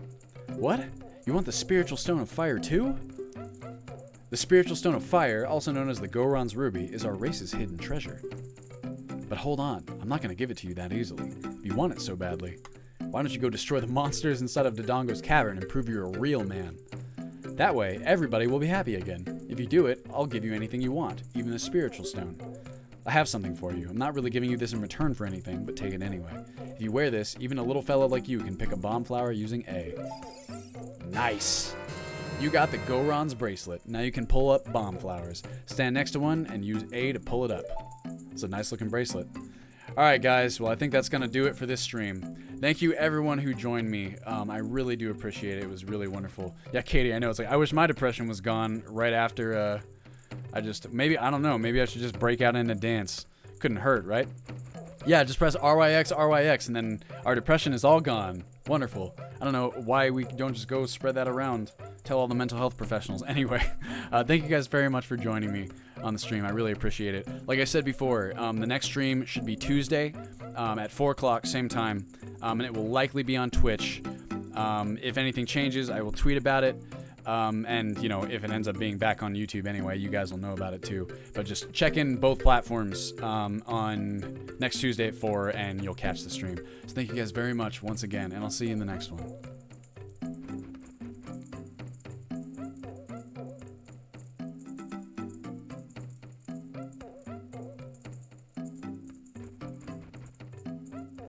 What? You want the Spiritual Stone of Fire too? The Spiritual Stone of Fire, also known as the Goron's Ruby, is our race's hidden treasure. But hold on, I'm not gonna give it to you that easily. You want it so badly. Why don't you go destroy the monsters inside of Dodongo's cavern and prove you're a real man? That way, everybody will be happy again. If you do it, I'll give you anything you want, even the Spiritual Stone. I have something for you. I'm not really giving you this in return for anything, but take it anyway. If you wear this, even a little fella like you can pick a bomb flower using A. Nice! You got the Goron's Bracelet. Now you can pull up bomb flowers. Stand next to one and use A to pull it up. It's a nice looking bracelet. Alright guys, well I think that's going to do it for this stream. Thank you everyone who joined me. I really do appreciate it. It was really wonderful. Yeah, Katie, I know. It's like, I wish my depression was gone right after, I don't know, maybe I should just break out into dance. Couldn't hurt, right? Yeah, just press RYX, and then our depression is all gone. Wonderful. I don't know why we don't just go spread that around. Tell all the mental health professionals. Anyway, thank you guys very much for joining me. on the stream. I really appreciate it. Like I said before, the next stream should be Tuesday at 4 o'clock, same time, and it will likely be on Twitch. If anything changes, I will tweet about it. And, you know, if it ends up being back on YouTube anyway, you guys will know about it too. But just check in both platforms on next Tuesday at 4, and you'll catch the stream. So thank you guys very much once again, and I'll see you in the next one.